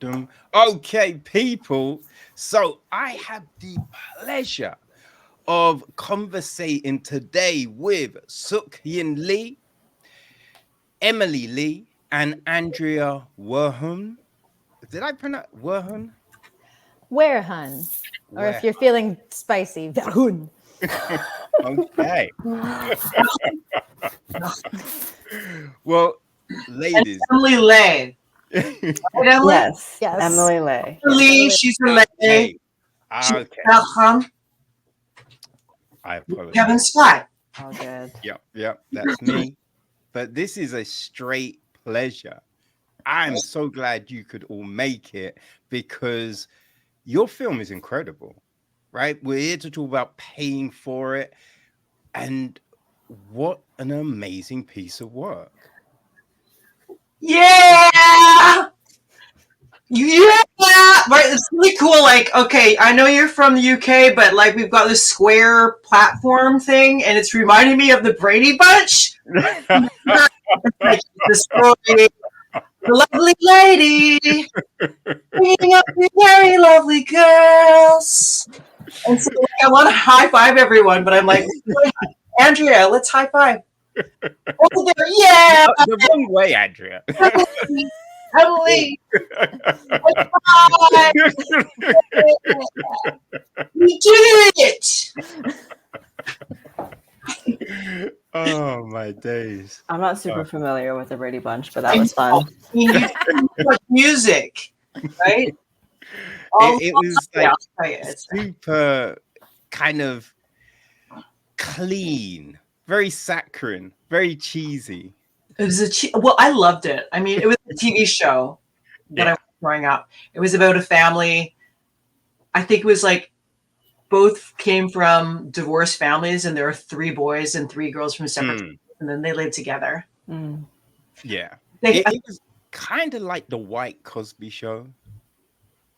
Adam. Okay, people. So I have the pleasure of conversating today with Sook-Yin Lee, Emily Lee, and Andrea Werhun. Did I pronounce Werhun? Werhun. Or if you're feeling spicy, Werhun. Okay. Well, ladies. Emily Lee. Yes. Emily Lee. Lee, she's a lady. Okay. I apologize. Kevin Scott. Oh, good. Yep, that's me. But this is a straight pleasure. I'm so glad you could all make it because your film is incredible, right? We're here to talk about paying for it. And what an amazing piece of work. Yeah! Yeah! Right, it's really cool. Like, okay, I know you're from the UK, but like we've got this square platform thing, and it's reminding me of the Brady Bunch. Like, the story, the lovely lady bringing up the very lovely girls. And so like, I want to high five everyone, but I'm like, Andrea, let's high five. Over there, yeah. The wrong way, Andrea. Emily. We did it. Oh my days. I'm not super familiar with the Brady Bunch, but that was fun. Like music, right? It was like super kind of clean, very saccharine, very cheesy. It was well, I loved it. I mean, it was a TV show that I was growing up. It was about a family. I think it was like both came from divorced families, and there were 3 boys and 3 girls from separate families, and then they lived together. Yeah. It was kind of like the White Cosby Show.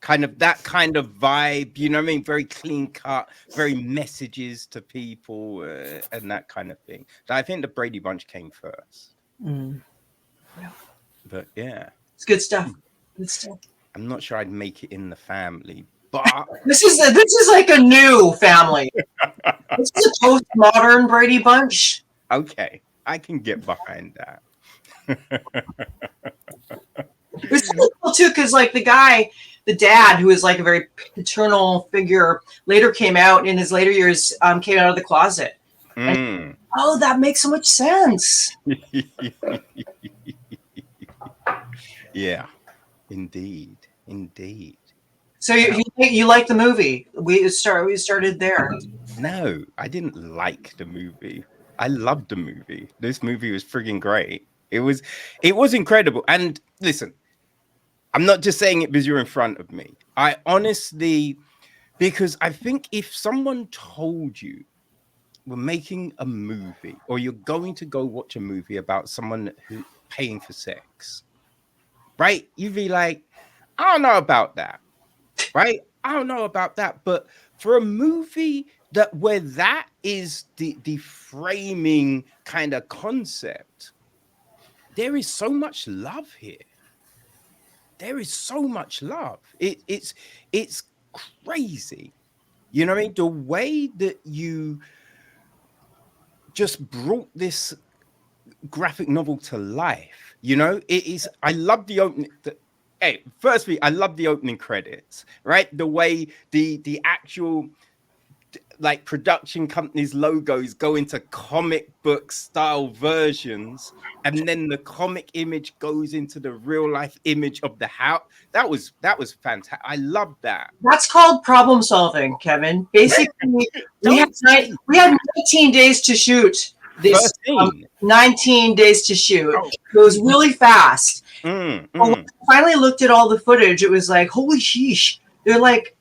Kind of that kind of vibe, you know what I mean? Very clean cut, very messages to people and that kind of thing. So I think the Brady Bunch came first. But yeah, it's good stuff. Good stuff. I'm not sure I'd make it in the family, but this is like a new family. This is a postmodern Brady Bunch. Okay, I can get behind that. It's so cool too, because like the dad, who is like a very paternal figure, later came out in his later years, came out of the closet. And, oh, that makes so much sense. Yeah, indeed. So you like the movie? We started there. No, I didn't like the movie. I loved the movie. This movie was friggin' great. It was incredible. And listen, I'm not just saying it because you're in front of me. I honestly, because I think if someone told you we're making a movie or you're going to go watch a movie about someone who's paying for sex, right? You'd be like, I don't know about that, right? I don't know about that. But for a movie where that is the framing kind of concept, there is so much love here. There is so much love. It's crazy. You know what I mean? The way that you just brought this graphic novel to life, you know, it is. I love the opening. Hey, firstly, I love the opening credits, right? The way the actual like production companies' logos go into comic book style versions, and then the comic image goes into the real life image of the house. That was fantastic. I love that. That's called problem solving, Kevin. Basically, we had 19 days to shoot this. 19 days to shoot. Oh. It was really fast. When I finally looked at all the footage, it was like, holy sheesh. They're like,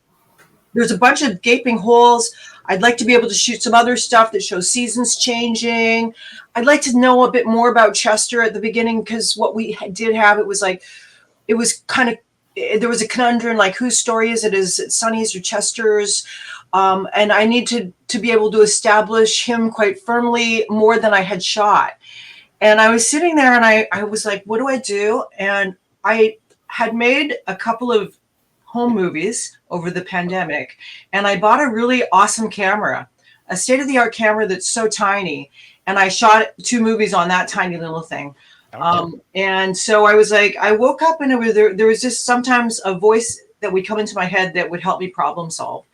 there's a bunch of gaping holes. I'd like to be able to shoot some other stuff that shows seasons changing. I'd like to know a bit more about Chester at the beginning, because what we did have, it was kind of, there was a conundrum, like whose story is it? Is it Sonny's or Chester's? And I need to be able to establish him quite firmly more than I had shot. And I was sitting there and I was like, what do I do? And I had made a couple of home movies over the pandemic, and I bought a really awesome camera, a state-of-the-art camera that's so tiny, and I shot 2 movies on that tiny little thing. And so I was like, I woke up and there was just sometimes a voice that would come into my head that would help me problem solve.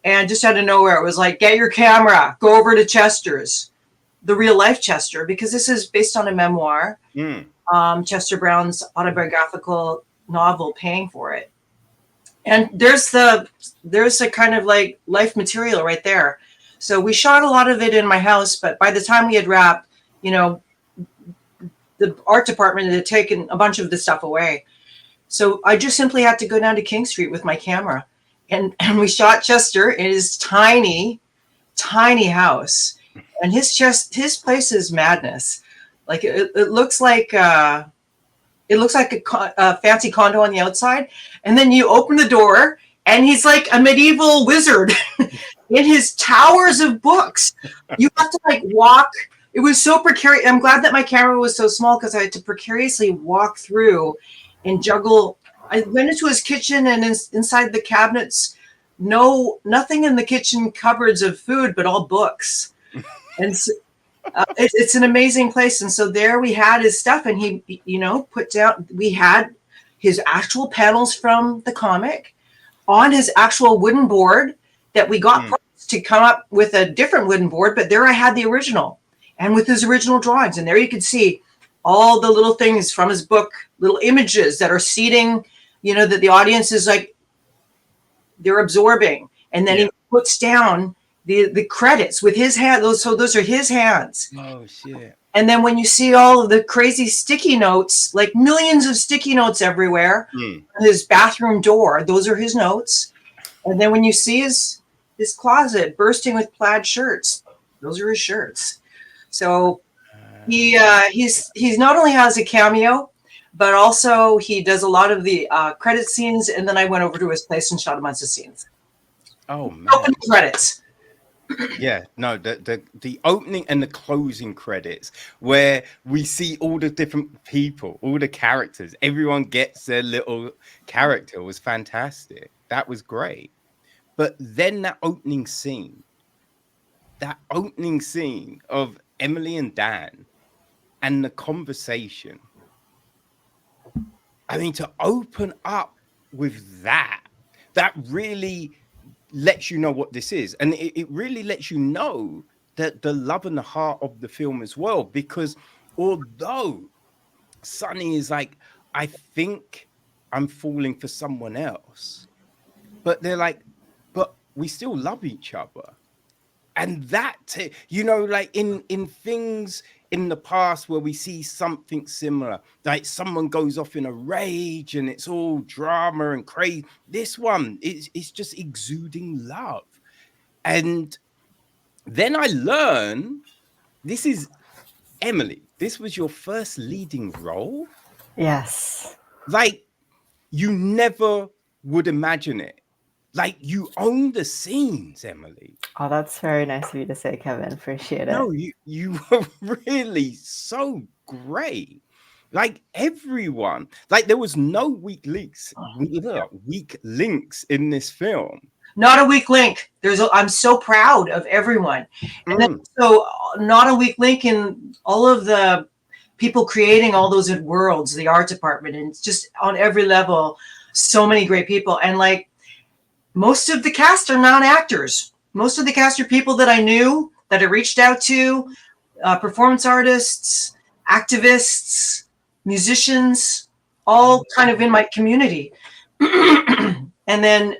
And just out of nowhere, it was like, get your camera, go over to Chester's, the real life Chester, because this is based on a memoir, Chester Brown's autobiographical novel, Paying for It. And there's a kind of like life material right there. So we shot a lot of it in my house, but by the time we had wrapped, you know, the art department had taken a bunch of the stuff away. So I just simply had to go down to King Street with my camera. And we shot Chester in his tiny, tiny house. And his place is madness. Like it looks like a fancy condo on the outside. And then you open the door and he's like a medieval wizard in his towers of books. You have to like walk. It was so precarious. I'm glad that my camera was so small because I had to precariously walk through and juggle. I went into his kitchen and inside the cabinets, nothing in the kitchen cupboards of food, but all books. And so, it's an amazing place. And so there we had his stuff, and he, you know, put down, we had his actual panels from the comic on his actual wooden board that we got to come up with a different wooden board. But there I had the original and with his original drawings. And there you could see all the little things from his book, little images that are seating, you know, that the audience is like, they're absorbing. And then he puts down the credits with his hand. Those are his hands. Oh shit. And then when you see all of the crazy sticky notes, like millions of sticky notes everywhere, his bathroom door, those are his notes. And then when you see his closet bursting with plaid shirts, those are his shirts. So he's not only has a cameo, but also he does a lot of the credit scenes. And then I went over to his place and shot a bunch of scenes. Oh man. Open credits. Yeah, no, the opening and the closing credits where we see all the different people, all the characters, everyone gets their little character was fantastic. That was great. But then that opening scene of Emily and Dan and the conversation. I mean, to open up with that really lets you know what this is. And it really lets you know that the love and the heart of the film as well, because although Sonny is like, I think I'm falling for someone else, but they're like, but we still love each other. And that, you know, like in things in the past where we see something similar, like someone goes off in a rage and it's all drama and crazy. This one is just exuding love. And then I learned, this is Emily. This was your first leading role? Yes. Like, you never would imagine it. Like, you own the scenes, Emily. Oh, that's very nice of you to say, Kevin. Appreciate it. No, you were really so great. Like everyone, like there was no weak links in this film. Not a weak link. I'm so proud of everyone. And then so not a weak link in all of the people creating all those worlds, the art department, and just on every level, so many great people. And like, most of the cast are non-actors. Most of the cast are people that I knew, that I reached out to, performance artists, activists, musicians, all kind of in my community. And then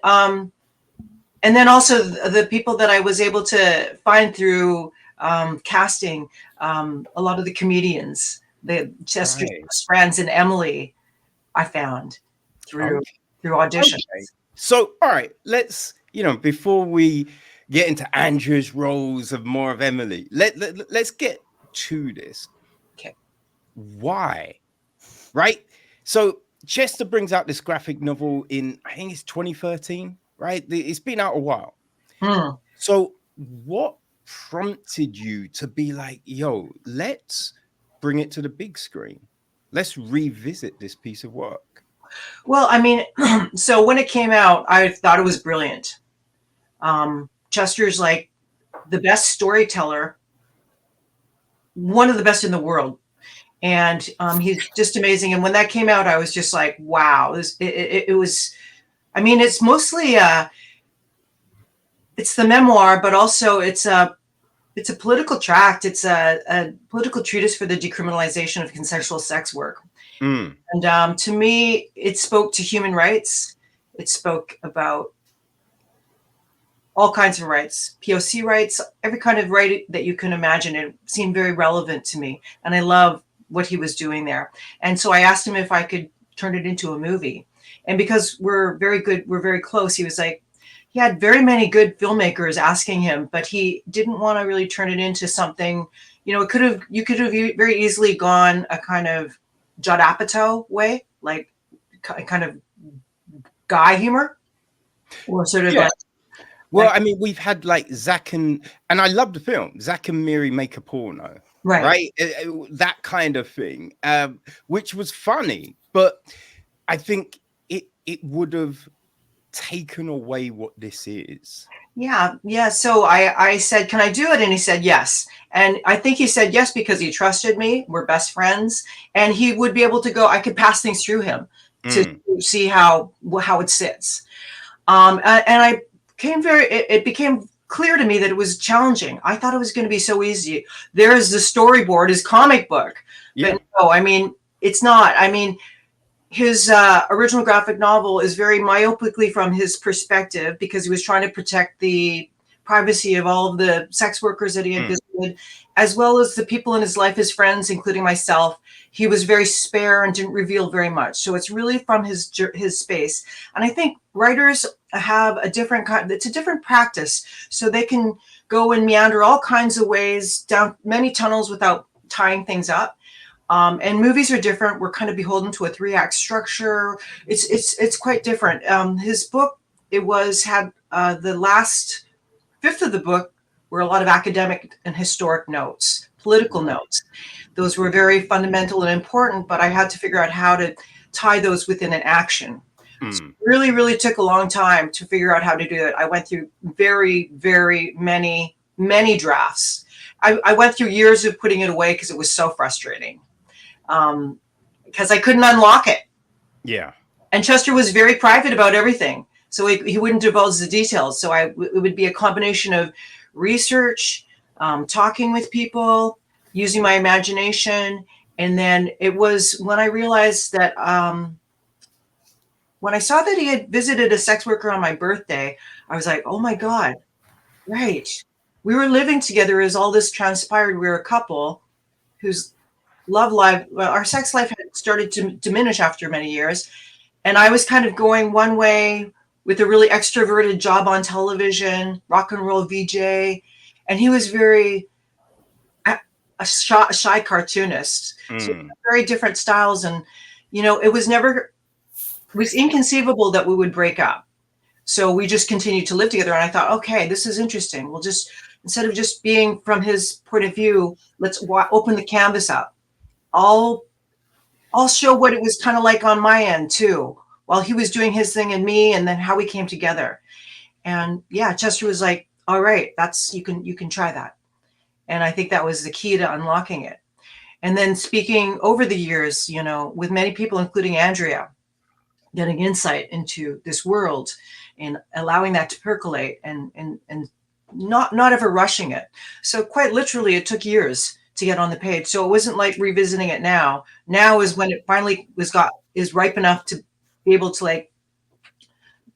also the people that I was able to find through casting, a lot of the comedians, the Chester friends and Emily, I found through auditions. Okay. So, all right, let's, you know, before we get into Andrea's roles of more of Emily, let's get to this. Okay. Why? Right? So Chester brings out this graphic novel in, I think it's 2013, right? It's been out a while. So what prompted you to be like, yo, let's bring it to the big screen? Let's revisit this piece of work. Well, I mean, so when it came out, I thought it was brilliant. Chester's like the best storyteller, one of the best in the world. And he's just amazing. And when that came out, I was just like, wow, it was, I mean, it's mostly, it's the memoir, but also it's a political tract. It's a political treatise for the decriminalization of consensual sex work. And to me, it spoke to human rights. It spoke about all kinds of rights, POC rights, every kind of right that you can imagine. It seemed very relevant to me. And I love what he was doing there. And so I asked him if I could turn it into a movie. And because we're very close, he was like, he had very many good filmmakers asking him, but he didn't want to really turn it into something, you could have very easily gone a kind of Judd Apatow way, like kind of guy humor, or sort of well, I mean, we've had like Zach and I love the film, Zach and Miri Make a Porno, right? That kind of thing, which was funny, but I think it would have taken away what this is. Yeah. So I said, can I do it? And he said yes. And I think he said yes because he trusted me. We're best friends, and he would be able to go. I could pass things through him to see how it sits. And I it became clear to me that it was challenging. I thought it was going to be so easy. There's the storyboard, his comic book. But no, I mean, it's not. I mean, his original graphic novel is very myopically from his perspective because he was trying to protect the privacy of all of the sex workers that he had visited, as well as the people in his life, his friends, including myself. He was very spare and didn't reveal very much. So it's really from his space. And I think writers have a different it's a different practice. So they can go and meander all kinds of ways down many tunnels without tying things up. And movies are different. We're kind of beholden to a 3-act structure. It's quite different. His book, had the last fifth of the book were a lot of academic and historic notes, political notes. Those were very fundamental and important, but I had to figure out how to tie those within an action. So it really, really took a long time to figure out how to do it. I went through very, very many drafts. I went through years of putting it away because it was so frustrating. Because I couldn't unlock it. Yeah. And Chester was very private about everything. So he wouldn't divulge the details. So it would be a combination of research, talking with people, using my imagination. And then it was when I realized that when I saw that he had visited a sex worker on my birthday, I was like, oh my God, right. We were living together as all this transpired. We were a couple whose love life, our sex life had started to diminish after many years. And I was kind of going one way with a really extroverted job on television, rock and roll VJ. And he was very a shy cartoonist. So very different styles. And, it was inconceivable that we would break up. So we just continued to live together. And I thought, okay, this is interesting. We'll just, instead of just being from his point of view, let's open the canvas up. I'll show what it was kind of like on my end too, while he was doing his thing and me, and then how we came together. And yeah, Chester was like, all right, you can try that. And I think that was the key to unlocking it. And then speaking over the years, with many people, including Andrea, getting insight into this world and allowing that to percolate and not ever rushing it. So quite literally, it took years to get on the page. So it wasn't like revisiting it now. Now is when it finally is ripe enough to be able to like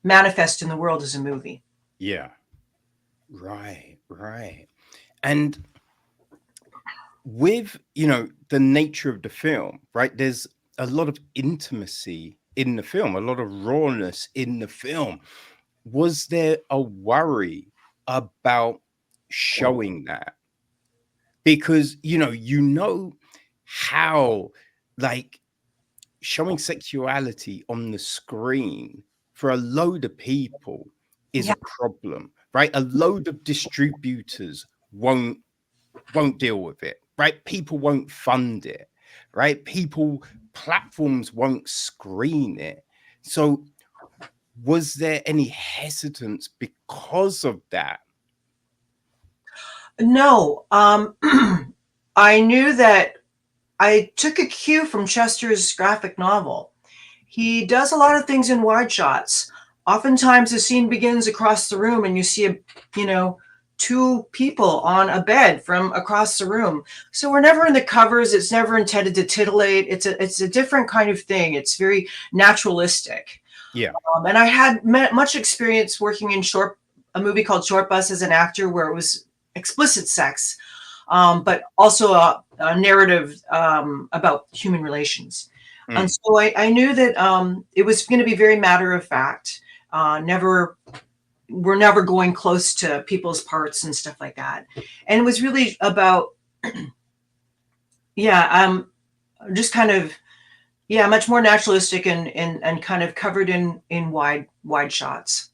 manifest in the world as a movie. Yeah. Right. And with, the nature of the film, right? There's a lot of intimacy in the film, a lot of rawness in the film. Was there a worry about showing that? Because, how, like, showing sexuality on the screen for a load of people is a problem, right? A load of distributors won't deal with it, right? People won't fund it. right? Platforms won't screen it. So was there any hesitance because of that? No. I knew that I took a cue from Chester's graphic novel. He does a lot of things in wide shots. Oftentimes the scene begins across the room and you see two people on a bed from across the room. So we're never in the covers. It's never intended to titillate. It's a different kind of thing. It's very naturalistic. Yeah. And I had much experience working in a movie called Short Bus as an actor, where it was explicit sex, but also a narrative about human relations. And so I knew that it was going to be very matter of fact. We're never going close to people's parts and stuff like that. And it was really about, just kind of, much more naturalistic and kind of covered in wide shots.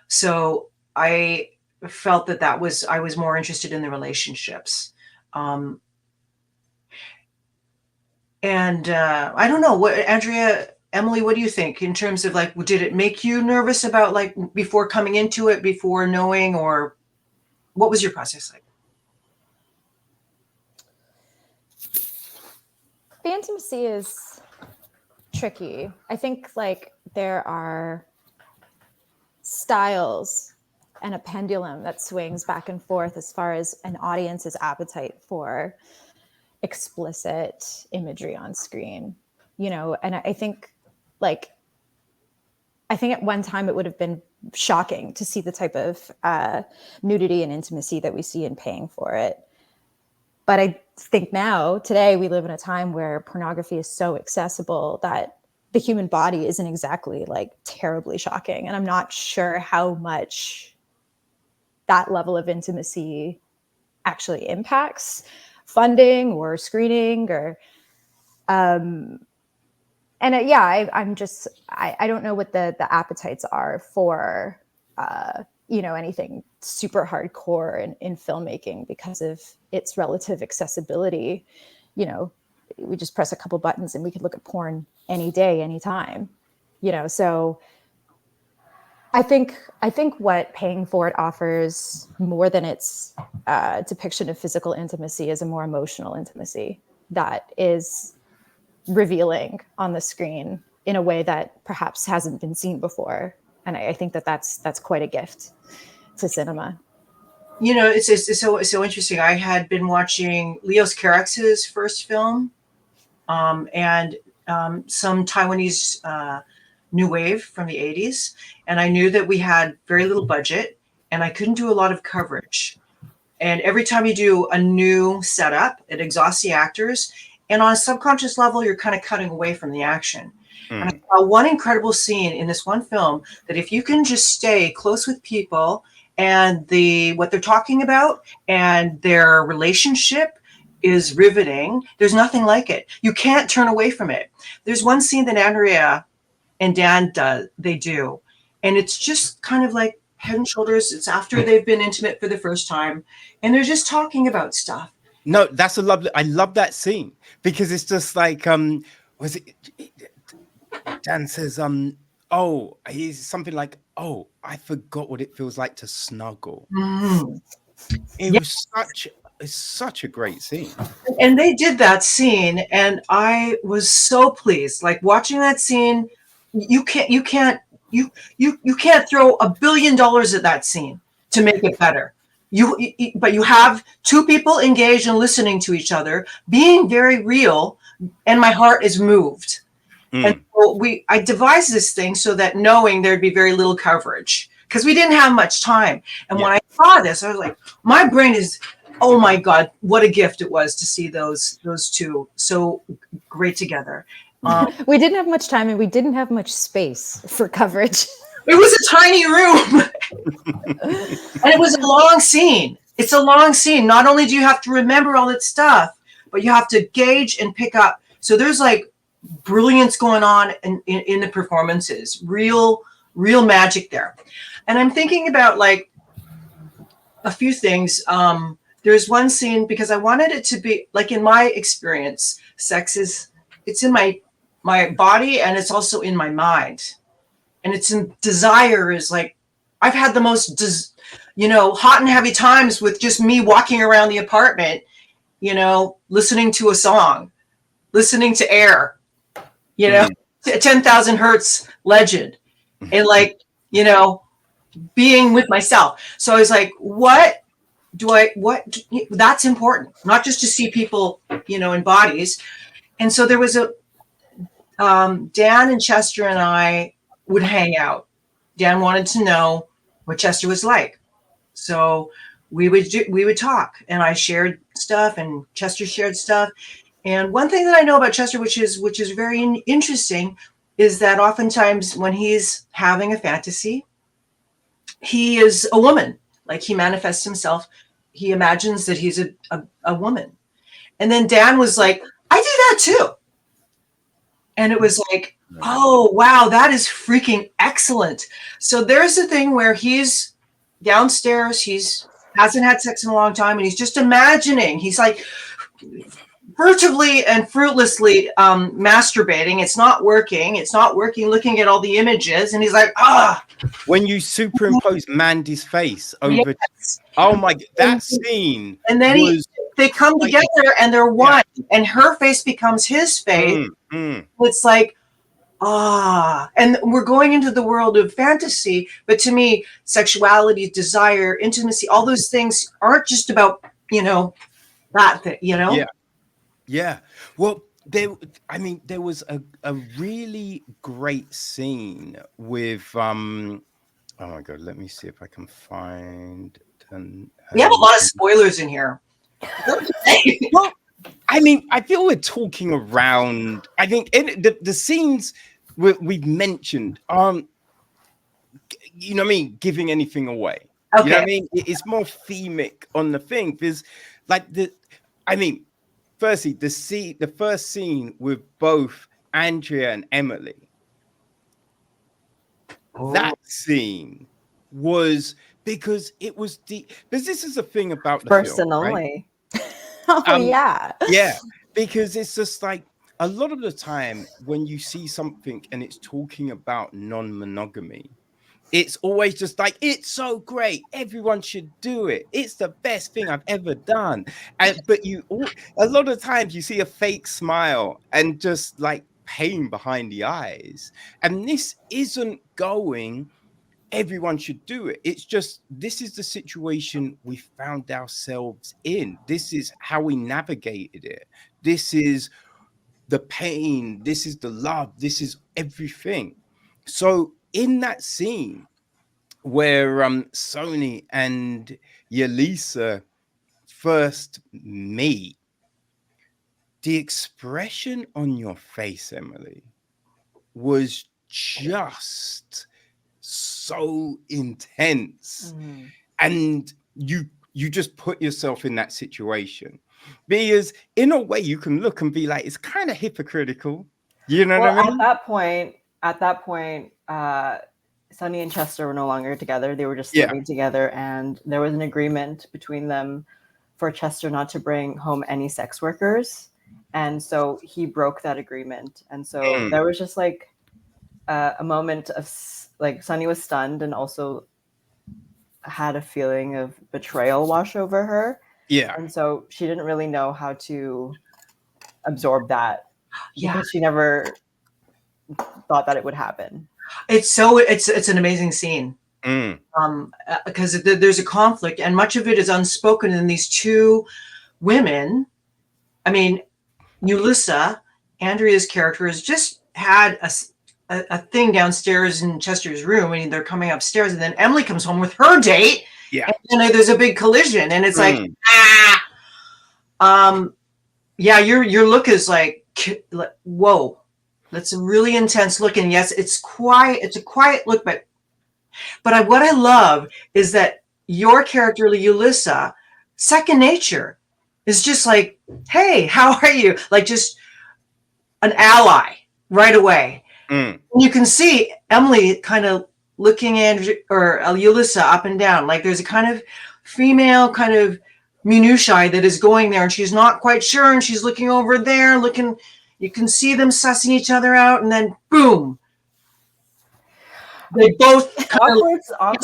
So I felt that I was more interested in the relationships. And I don't know what, Emily, what do you think in terms of like, did it make you nervous about like before coming into it, before knowing, or what was your process like? The intimacy is tricky. I think like there are styles and a pendulum that swings back and forth as far as an audience's appetite for explicit imagery on screen, and I think at one time it would have been shocking to see the type of nudity and intimacy that we see in Paying for It. But I think today we live in a time where pornography is so accessible that the human body isn't exactly like terribly shocking. And I'm not sure how much that level of intimacy actually impacts funding or screening or I don't know what the appetites are for anything super hardcore in filmmaking because of its relative accessibility. We just press a couple buttons and we could look at porn any day, anytime. So I think what Paying for It offers more than its depiction of physical intimacy is a more emotional intimacy that is revealing on the screen in a way that perhaps hasn't been seen before. And I think that's quite a gift to cinema. It's so interesting. I had been watching Leos Carax's first film and some Taiwanese new wave from the 80s. And I knew that we had very little budget and I couldn't do a lot of coverage. And every time you do a new setup, it exhausts the actors. And on a subconscious level, you're kind of cutting away from the action. And I saw one incredible scene in this one film that if you can just stay close with people and what they're talking about and their relationship is riveting, there's nothing like it. You can't turn away from it. There's one scene that Andrea and Dan do, and it's just kind of like head and shoulders. It's after they've been intimate for the first time, and they're just talking about stuff. No, that's I love that scene because it's just like, was it, Dan says, he's something like, I forgot what it feels like to snuggle. It's such a gret scene. And they did that scene, and I was so pleased. Like watching that scene, you can't throw $1 billion at that scene to make it better. But you have two people engaged and listening to each other, being very real, and my heart is moved. And so I devised this thing so that knowing there'd be very little coverage because we didn't have much time. And when I saw this, I was like, my brain is, oh my God, what a gift it was to see those two so great together. We didn't have much time and we didn't have much space for coverage. It was a tiny room. And it was a long scene. It's a long scene. Not only do you have to remember all that stuff, but you have to gauge and pick up. So there's like brilliance going on in the performances, real magic there. And I'm thinking about like a few things. there's one scene, because I wanted it to be like, in my experience, sex it's in my body, and it's also in my mind, and it's in desire is like, I've had the most hot and heavy times with just me walking around the apartment, listening to a song, listening to Air, 10,000 Hertz Legend, and like, being with myself. So I was like, that's important, not just to see people, in bodies. And so there was Dan and Chester and I would hang out. Dan wanted to know what Chester was like. So we would talk, and I shared stuff and Chester shared stuff. And one thing that I know about Chester, which is very interesting, is that oftentimes when he's having a fantasy, he is a woman. Like, he manifests himself. He imagines that he's a woman. And then Dan was like, I do that too. And it was like, oh, wow, that is freaking excellent. So there's a thing where he's downstairs, hasn't had sex in a long time, and he's just imagining. He's like furtively and fruitlessly masturbating. It's not working, looking at all the images, and he's like, when you superimpose Mandy's face over, oh my, that scene, and then they come together and they're one, and her face becomes his face. It's like, and we're going into the world of fantasy, but to me, sexuality, desire, intimacy, all those things aren't just about that thing, Yeah. Well, there was a really great scene with oh my god, let me see if I can find. We have a lot of spoilers in here. Well, I feel we're talking around. I think the scenes we've mentioned aren't, giving anything away. Okay. You know what I mean? It's more themic on the thing. There's like firstly, the first scene with both Andrea and Emily. Oh. That scene was because it was because this is the thing about the first film, and only. Right? Yeah. Yeah, because it's just like a lot of the time when you see something and it's talking about non-monogamy, it's always just like, it's so great, everyone should do it, it's the best thing I've ever done. But a lot of times you see a fake smile and just like pain behind the eyes, and this isn't going, everyone should do it. It's just, this is the situation we found ourselves in, this is how we navigated it, this is the pain, this is the love, this is everything. So in that scene where Sony and Yelisa first meet, the expression on your face, Emily, was just so intense. And you just put yourself in that situation, because in a way you can look and be like, it's kind of hypocritical, what I mean? At that point Sonny and Chester were no longer together. They were just living together, and there was an agreement between them for Chester not to bring home any sex workers, and so he broke that agreement. And so there was just like a moment of like, Sonny was stunned and also had a feeling of betrayal wash over her. Yeah. And so she didn't really know how to absorb that, because she never thought that it would happen. It's an amazing scene. Because there's a conflict, and much of it is unspoken in these two women. I mean, Yulissa, Andrea's character, has just had a thing downstairs in Chester's room, and they're coming upstairs, and then Emily comes home with her date. Yeah. And then there's a big collision, and it's like, your look is like, whoa. That's a really intense look, and yes, it's a quiet look, but what I love is that your character, Yulissa, second nature, is just like, hey, how are you? Like, just an ally right away. You can see Emily kind of looking at, or Yulissa, up and down. Like, there's a kind of female kind of minutiae that is going there, and she's not quite sure, and she's looking over there, looking. You can see them sussing each other out, and then boom, they both awkward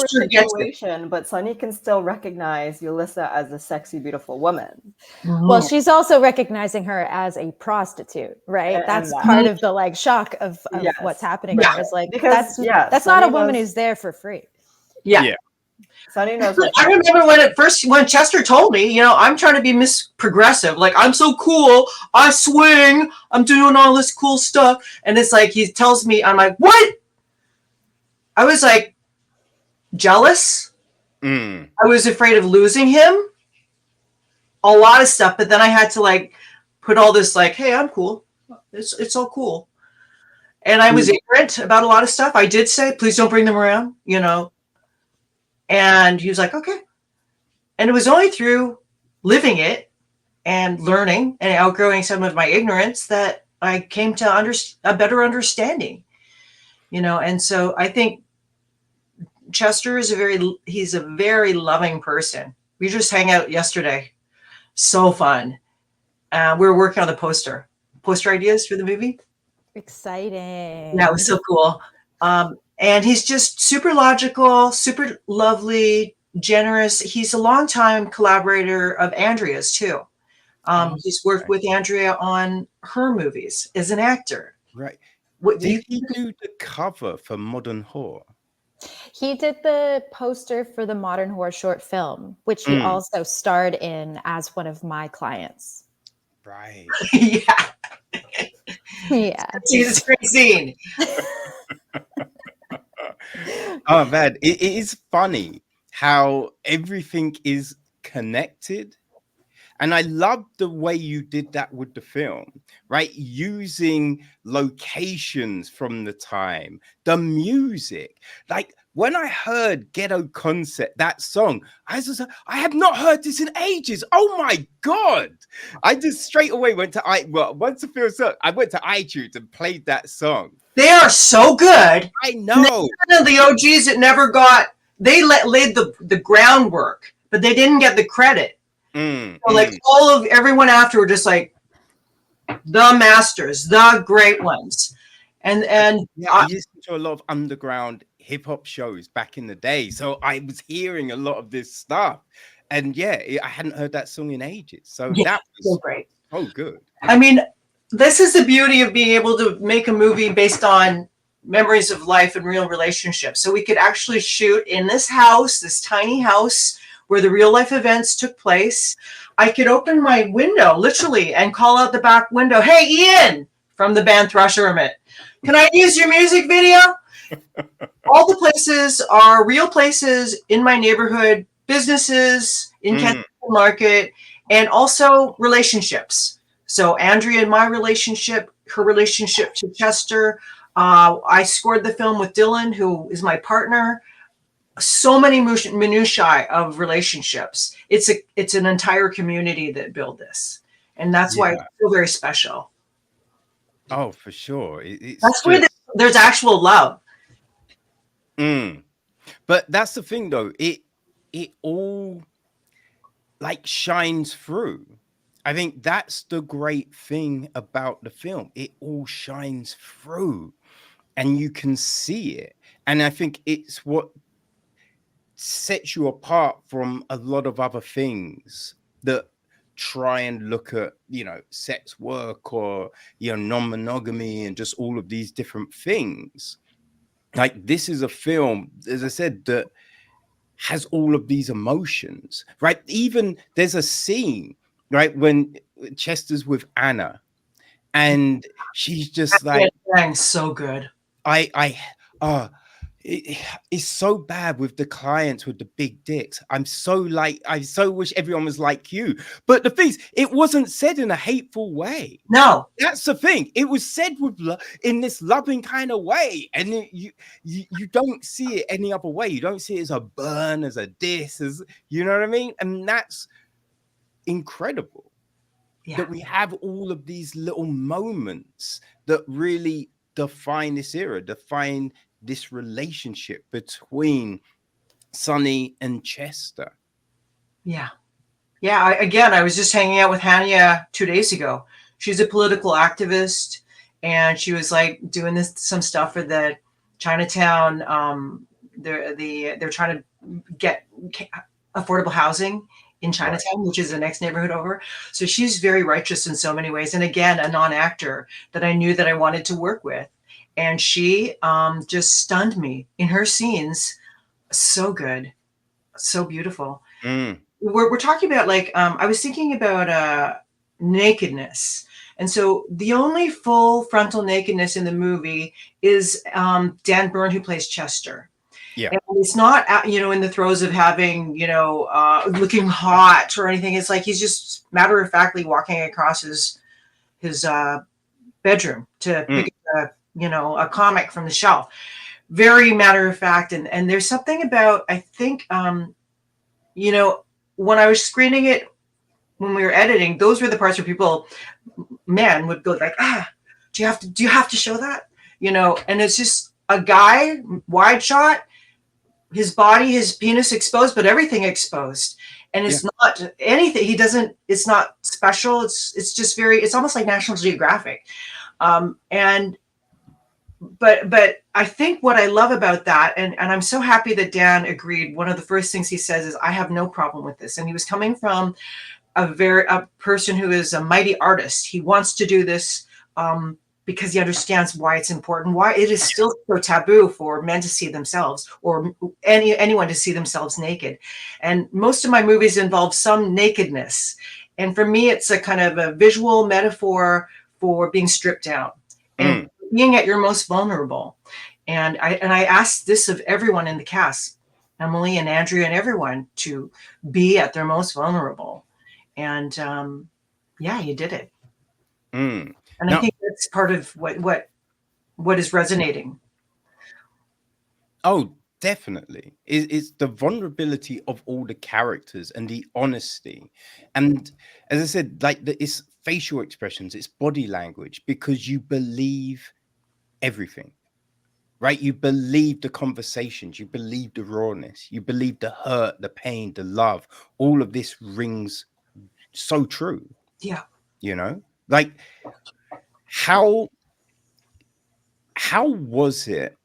situation, but Sunny can still recognize Yulissa as a sexy, beautiful woman. Mm-hmm. Well, she's also recognizing her as a prostitute, right? That's part of the like shock of what's happening here. Is like because that's not a woman who's there for free. Yeah. Sunny knows. I remember when Chester told me, you know, I'm trying to be Miss Progressive. Like, I'm so cool. I swing. I'm doing all this cool stuff. And it's like, he tells me, I'm like, what? I was like, jealous. I was afraid of losing him. A lot of stuff. But then I had to like put all this like, hey, I'm cool. It's all cool. And I was ignorant about a lot of stuff. I did say, please don't bring them around, you know. And he was like, okay. And it was only through living it and learning and outgrowing some of my ignorance that I came to a better understanding, you know. And so I think Chester is he's a very loving person. We just hang out yesterday. So fun. We were working on the poster ideas for the movie. Exciting. That was so cool. And he's just super logical, super lovely, generous. He's a longtime collaborator of Andrea's too. He's worked with Andrea on her movies as an actor. Right. Did he do the cover for Modern Whore? He did the poster for the Modern Whore short film, which he also starred in as one of my clients. Right. Yeah. It's a great scene. Oh man, it is funny how everything is connected. And I love the way you did that with the film, right? Using locations from the time, the music. Like when I heard Ghetto Concept, that song, I have not heard this in ages. Oh my God. I just straight away went to once the film started, I went to iTunes and played that song. They are so good. I know. The OGs that never got, they laid the groundwork, but they didn't get the credit. So like everyone after were just like the masters, the great ones. And I used to a lot of underground hip hop shows back in the day. So I was hearing a lot of this stuff. And I hadn't heard that song in ages. So that was so great. Oh, good. I mean, this is the beauty of being able to make a movie based on memories of life and real relationships. So we could actually shoot in this house, this tiny house where the real life events took place. I could open my window literally and call out the back window, hey, Ian, from the band Thrush Hermit, can I use your music video? All the places are real places in my neighborhood, businesses in Kensington Market, and also relationships. So Andrea and my relationship, her relationship to Chester. I scored the film with Dylan, who is my partner. So many minutiae of relationships. It's an entire community that build this, and that's why it's so very special. Oh, for sure. That's where there's actual love. But that's the thing, though. It all like shines through. I think that's the great thing about the film. It all shines through, and you can see it. And I think it's what sets you apart from a lot of other things that try and look at, sex work or, non-monogamy and just all of these different things. Like this is a film, as I said, that has all of these emotions, right? Even there's a scene, right, when Chester's with Anna and she's just like, so good. It's so bad with the clients with the big dicks. I so wish everyone was like you. But the thing is, it wasn't said in a hateful way. No, that's the thing. It was said in this loving kind of way, and you don't see it any other way. You don't see it as a burn, as a diss, as you know what I mean. And that's incredible that we have all of these little moments that really define this era, define this relationship between Sunny and Chester. Yeah. Yeah, I was just hanging out with Hannia 2 days ago. She's a political activist, and she was like doing some stuff for the Chinatown. They're trying to get affordable housing in Chinatown, which is the next neighborhood over. So she's very righteous in so many ways. And again, a non-actor that I knew that I wanted to work with. And she just stunned me in her scenes. So good. So beautiful. We're talking about like, I was thinking about nakedness. And so the only full frontal nakedness in the movie is Dan Beirne, who plays Chester. Yeah. And it's not, in the throes of having, looking hot or anything. It's like he's just matter-of-factly walking across his bedroom to pick up a comic from the shelf. Very matter-of-fact. And there's something about, I think, when I was screening it, when we were editing, those were the parts where men would go like, do you have to show that? And it's just a guy, wide shot, his body, his penis exposed, but everything exposed. And it's not anything. It's not special. It's just it's almost like National Geographic. But I think what I love about that, and I'm so happy that Dan agreed. One of the first things he says is, I have no problem with this. And he was coming from a person who is a mighty artist. He wants to do this because he understands why it's important, why it is still so taboo for men to see themselves, or anyone to see themselves naked. And most of my movies involve some nakedness. And for me, it's a kind of a visual metaphor for being stripped down and being at your most vulnerable. And I asked this of everyone in the cast, Emily and Andrea and everyone, to be at their most vulnerable. And you did it. And I think that's part of what is resonating. Oh, definitely. It's the vulnerability of all the characters and the honesty. And as I said, like it's facial expressions, it's body language, because you believe everything, right? You believe the conversations, you believe the rawness, you believe the hurt, the pain, the love. All of this rings so true. Yeah. Like how was it,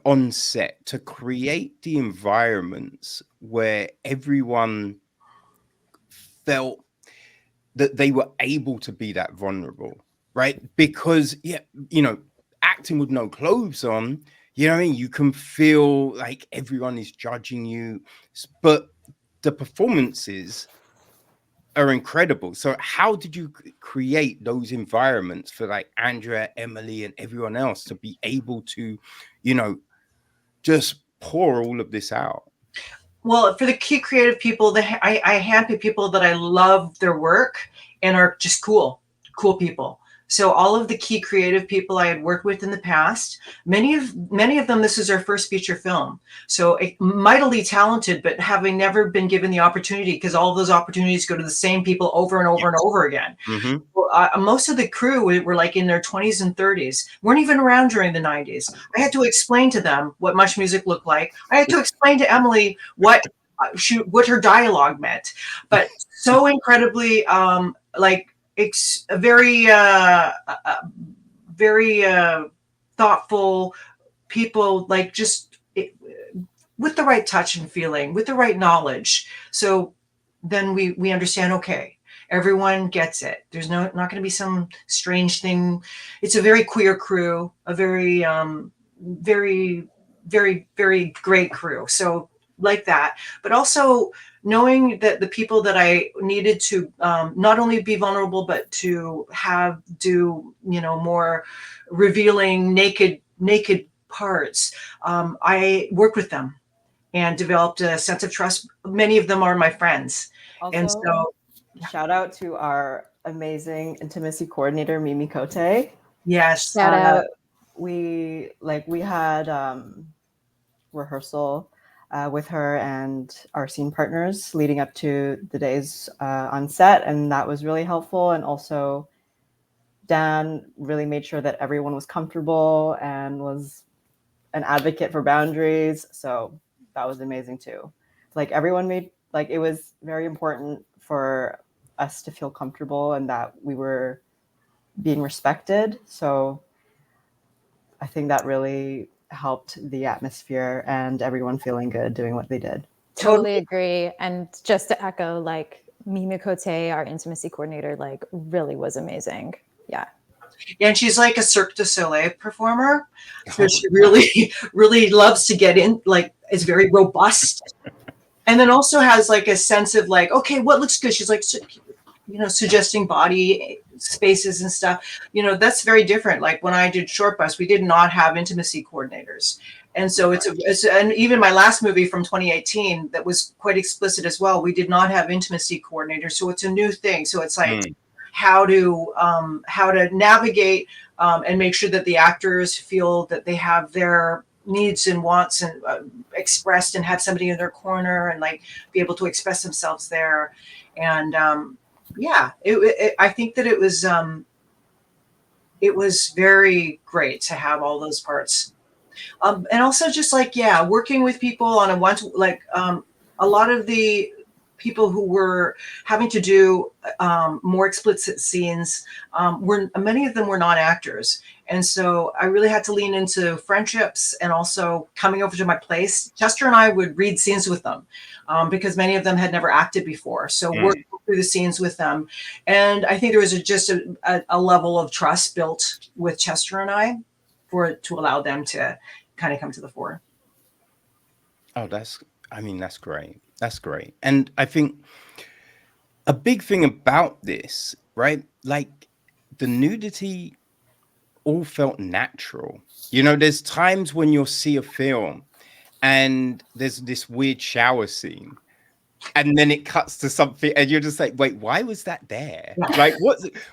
on set to create the environments where everyone felt that they were able to be that vulnerable, right? Because acting with no clothes on, you can feel like everyone is judging you, but the performances are incredible. So how did you create those environments for like Andrea, Emily, and everyone else to be able to, just pour all of this out? Well, for the key creative people, I handpick people that I love their work and are just cool people. So all of the key creative people I had worked with in the past, many of them, this is their first feature film. So mightily talented, but having never been given the opportunity, because all of those opportunities go to the same people over and over and over again. Well, most of the crew were like in their 20s and 30s, weren't even around during the 90s. I had to explain to them what Much Music looked like. I had to explain to Emily what her dialogue meant, but so incredibly it's a very thoughtful people, like just with the right touch and feeling, with the right knowledge. So then we understand, okay, everyone gets it. There's not going to be some strange thing. It's a very queer crew, a very very, very, very great crew. So like that, but also knowing that the people that I needed to not only be vulnerable, but to do more revealing naked parts, I worked with them and developed a sense of trust. Many of them are my friends. Also, and so shout out to our amazing intimacy coordinator, Mimi Cote. Yes. Shout out. We had rehearsal with her and our scene partners leading up to the days on set, and that was really helpful. And also Dan really made sure that everyone was comfortable and was an advocate for boundaries, so that was amazing too. Like everyone made Like, it was very important for us to feel comfortable and that we were being respected. So I think that really helped the atmosphere and everyone feeling good doing what they did. Totally agree. And just to echo, like, Mimi Cote, our intimacy coordinator, like, really was amazing. Yeah. Yeah, and she's like a Cirque du Soleil performer. So she really, really loves to get in, like, is very robust. And then also has like a sense of like, okay, what looks good? She's like, you know, suggesting body spaces and stuff. You know, that's very different. Like when I did Short Bus, we did not have intimacy coordinators. And so and even my last movie from 2018 that was quite explicit as well, we did not have intimacy coordinators. So it's a new thing. So it's like how to navigate and make sure that the actors feel that they have their needs and wants and expressed and have somebody in their corner and like be able to express themselves there. And yeah, I think that it was very great to have all those parts. And also just like, yeah, working with people on a lot of the people who were having to do more explicit scenes, many of them were not actors. And so I really had to lean into friendships and also coming over to my place. Chester and I would read scenes with them because many of them had never acted before. So working through the scenes with them. And I think there was just a level of trust built with Chester and I to allow them to kind of come to the fore. Oh, that's great. That's great. And I think a big thing about this, right? Like the nudity all felt natural. You know, there's times when you'll see a film and there's this weird shower scene and then it cuts to something and you're just like, wait, why was that there? Like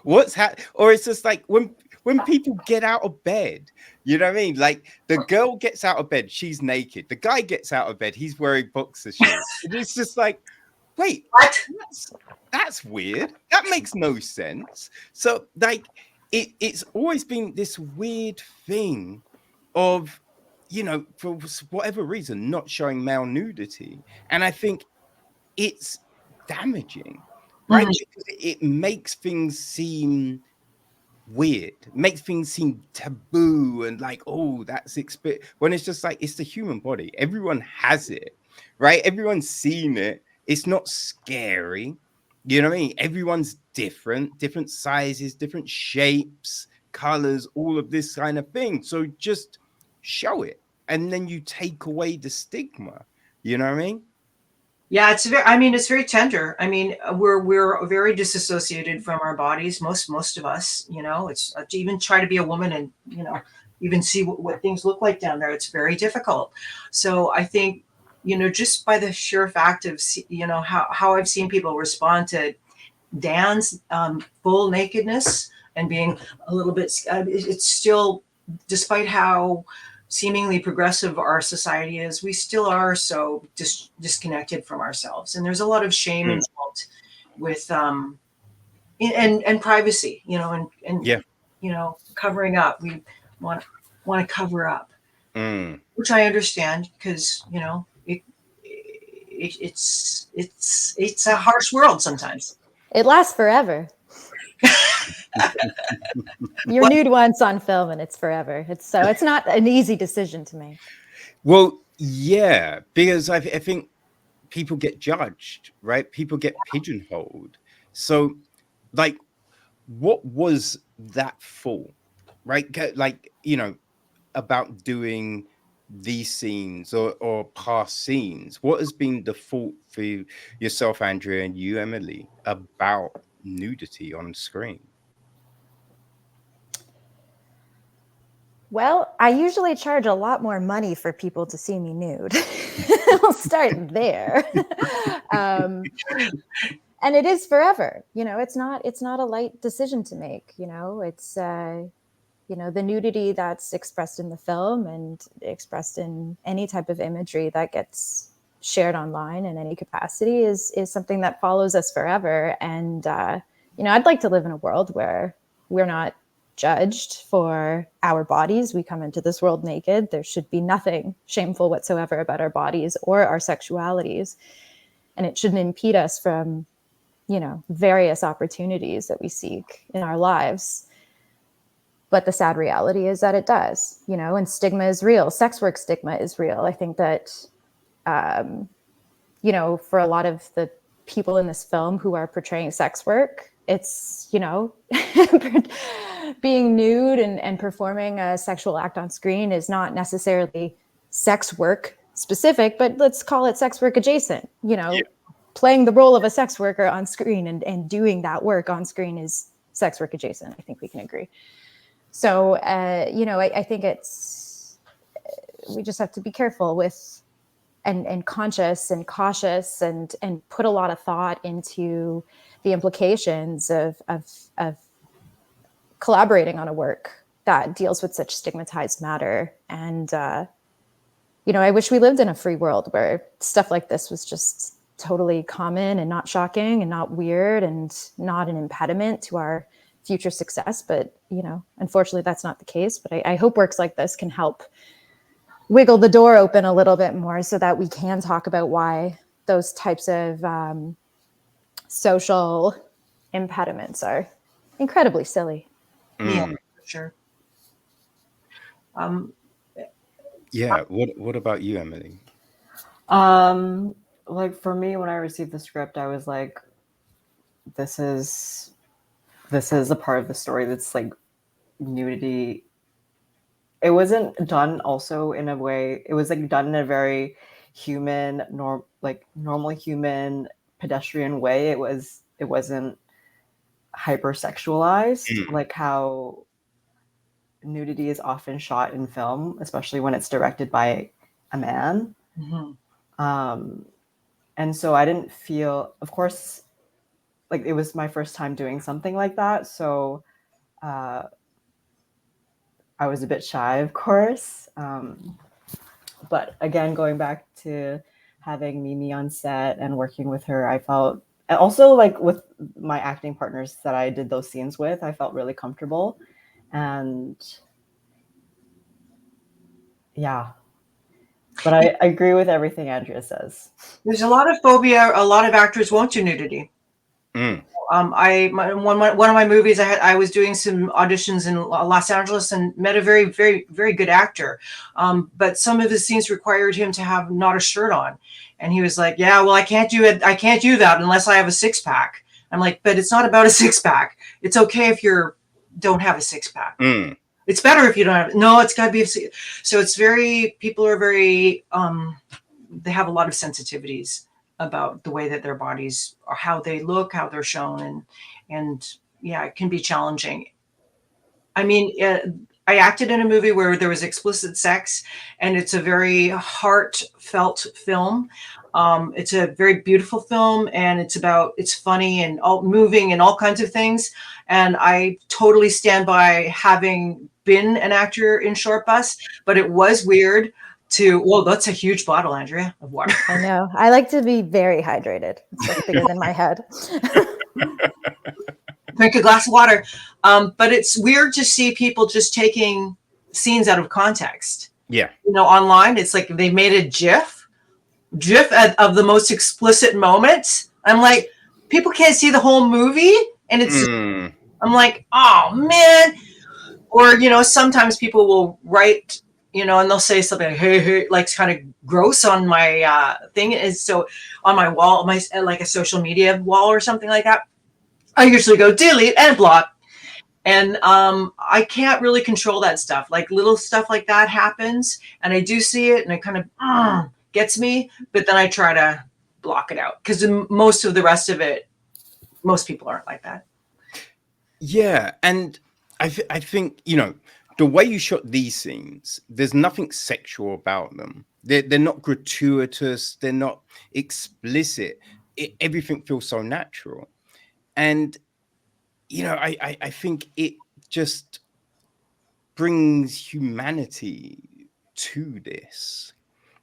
what's happening? Or it's just like when people get out of bed, you know what I mean? Like the girl gets out of bed, she's naked. The guy gets out of bed, he's wearing boxer shorts. It's just like, wait, what? That's weird. That makes no sense. So like it's always been this weird thing of, you know, for whatever reason, not showing male nudity. And I think it's damaging, right? Because it makes things seem weird, makes things seem taboo and like, oh, that's when it's just like, it's the human body. Everyone has it, right? Everyone's seen it. It's not scary. You know what I mean? Everyone's different sizes, different shapes, colors, all of this kind of thing. So just show it. And then you take away the stigma. You know what I mean? Yeah, it's very tender. I mean, we're very disassociated from our bodies. Most of us, you know, it's to even try to be a woman and, you know, even see what things look like down there. It's very difficult. So I think, you know, just by the sheer fact of, you know, how I've seen people respond to Dan's full nakedness and being a little bit, it's still, despite how seemingly progressive our society is, we still are so disconnected from ourselves, and there's a lot of shame involved with and privacy, you know, and yeah, you know, covering up. We want to cover up, which I understand because, you know, it's a harsh world sometimes. It lasts forever. You're nude once on film and it's forever. It's not an easy decision to make. Well, yeah, because I think people get judged, right? People get pigeonholed. So, like, what was that for, right? Like, you know, about doing these scenes or past scenes. What has been the fault for yourself, Andrea, and you, Emily, about nudity on screen? Well, I usually charge a lot more money for people to see me nude. We'll start there. And it is forever. You know, it's not a light decision to make. You know, it's you know, the nudity that's expressed in the film and expressed in any type of imagery that gets shared online in any capacity is something that follows us forever. And you know, I'd like to live in a world where we're not judged for our bodies. We come into this world naked. There should be nothing shameful whatsoever about our bodies or our sexualities. and it shouldn't impede us from, you know, various opportunities that we seek in our lives. But the sad reality is that it does, you know, and stigma is real. Sex work stigma is real. I think that, you know, for a lot of the people in this film who are portraying sex work, it's, you know, being nude and performing a sexual act on screen is not necessarily sex work specific, but let's call it sex work adjacent. You know, playing the role of a sex worker on screen and doing that work on screen is sex work adjacent. I think we can agree. So, you know, I think we just have to be careful with and conscious and cautious and put a lot of thought into the implications of collaborating on a work that deals with such stigmatized matter. And, you know, I wish we lived in a free world where stuff like this was just totally common and not shocking and not weird and not an impediment to our future success. But, you know, unfortunately, that's not the case. But I hope works like this can help wiggle the door open a little bit more so that we can talk about why those types of social impediments are incredibly silly. Yeah, for sure. Yeah. What about you, Emily? Like for me, when I received the script, I was like, this is a part of the story that's like nudity. It wasn't done also in a way, it was like done in a very human, normal human pedestrian way. It wasn't hypersexualized like how nudity is often shot in film, especially when it's directed by a man. And so I didn't feel, of course, like it was my first time doing something like that. So I was a bit shy, of course. But again, going back to having Mimi on set and working with her, I felt, and also like with my acting partners that I did those scenes with, I felt really comfortable. And yeah, but I agree with everything Andrea says. There's a lot of phobia. A lot of actors won't do nudity. One of my movies, I was doing some auditions in Los Angeles and met a very, very, very good actor. But some of his scenes required him to have not a shirt on. And he was like, yeah, well, I can't do it. I can't do that unless I have a 6-pack. I'm like, but it's not about a 6-pack. It's okay if don't have a 6-pack. It's better if you don't have, no, it's gotta be, so it's very, people are very, they have a lot of sensitivities about the way that their bodies or how they look, how they're shown. And yeah, it can be challenging. I mean, I acted in a movie where there was explicit sex and it's a very heartfelt film. It's a very beautiful film and it's funny and all moving and all kinds of things. And I totally stand by having been an actor in Short Bus, but it was weird well, that's a huge bottle, Andrea, of water. I know. I like to be very hydrated. It's like bigger than my head. Drink a glass of water. But it's weird to see people just taking scenes out of context. Yeah. You know, online, it's like they made a GIF of the most explicit moments. I'm like, people can't see the whole movie. And it's, I'm like, oh, man. Or, you know, sometimes people will write, you know, and they'll say something like, hey, like kind of gross on my thing. Is so on my wall, like a social media wall or something like that. I usually go delete and block. And I can't really control that stuff. Like little stuff like that happens and I do see it and it kind of gets me, but then I try to block it out because most of the rest of it, most people aren't like that. Yeah. And I think, you know, the way you shot these scenes, there's nothing sexual about them. They're not gratuitous. They're not explicit. Everything feels so natural. And, you know, I think it just brings humanity to this.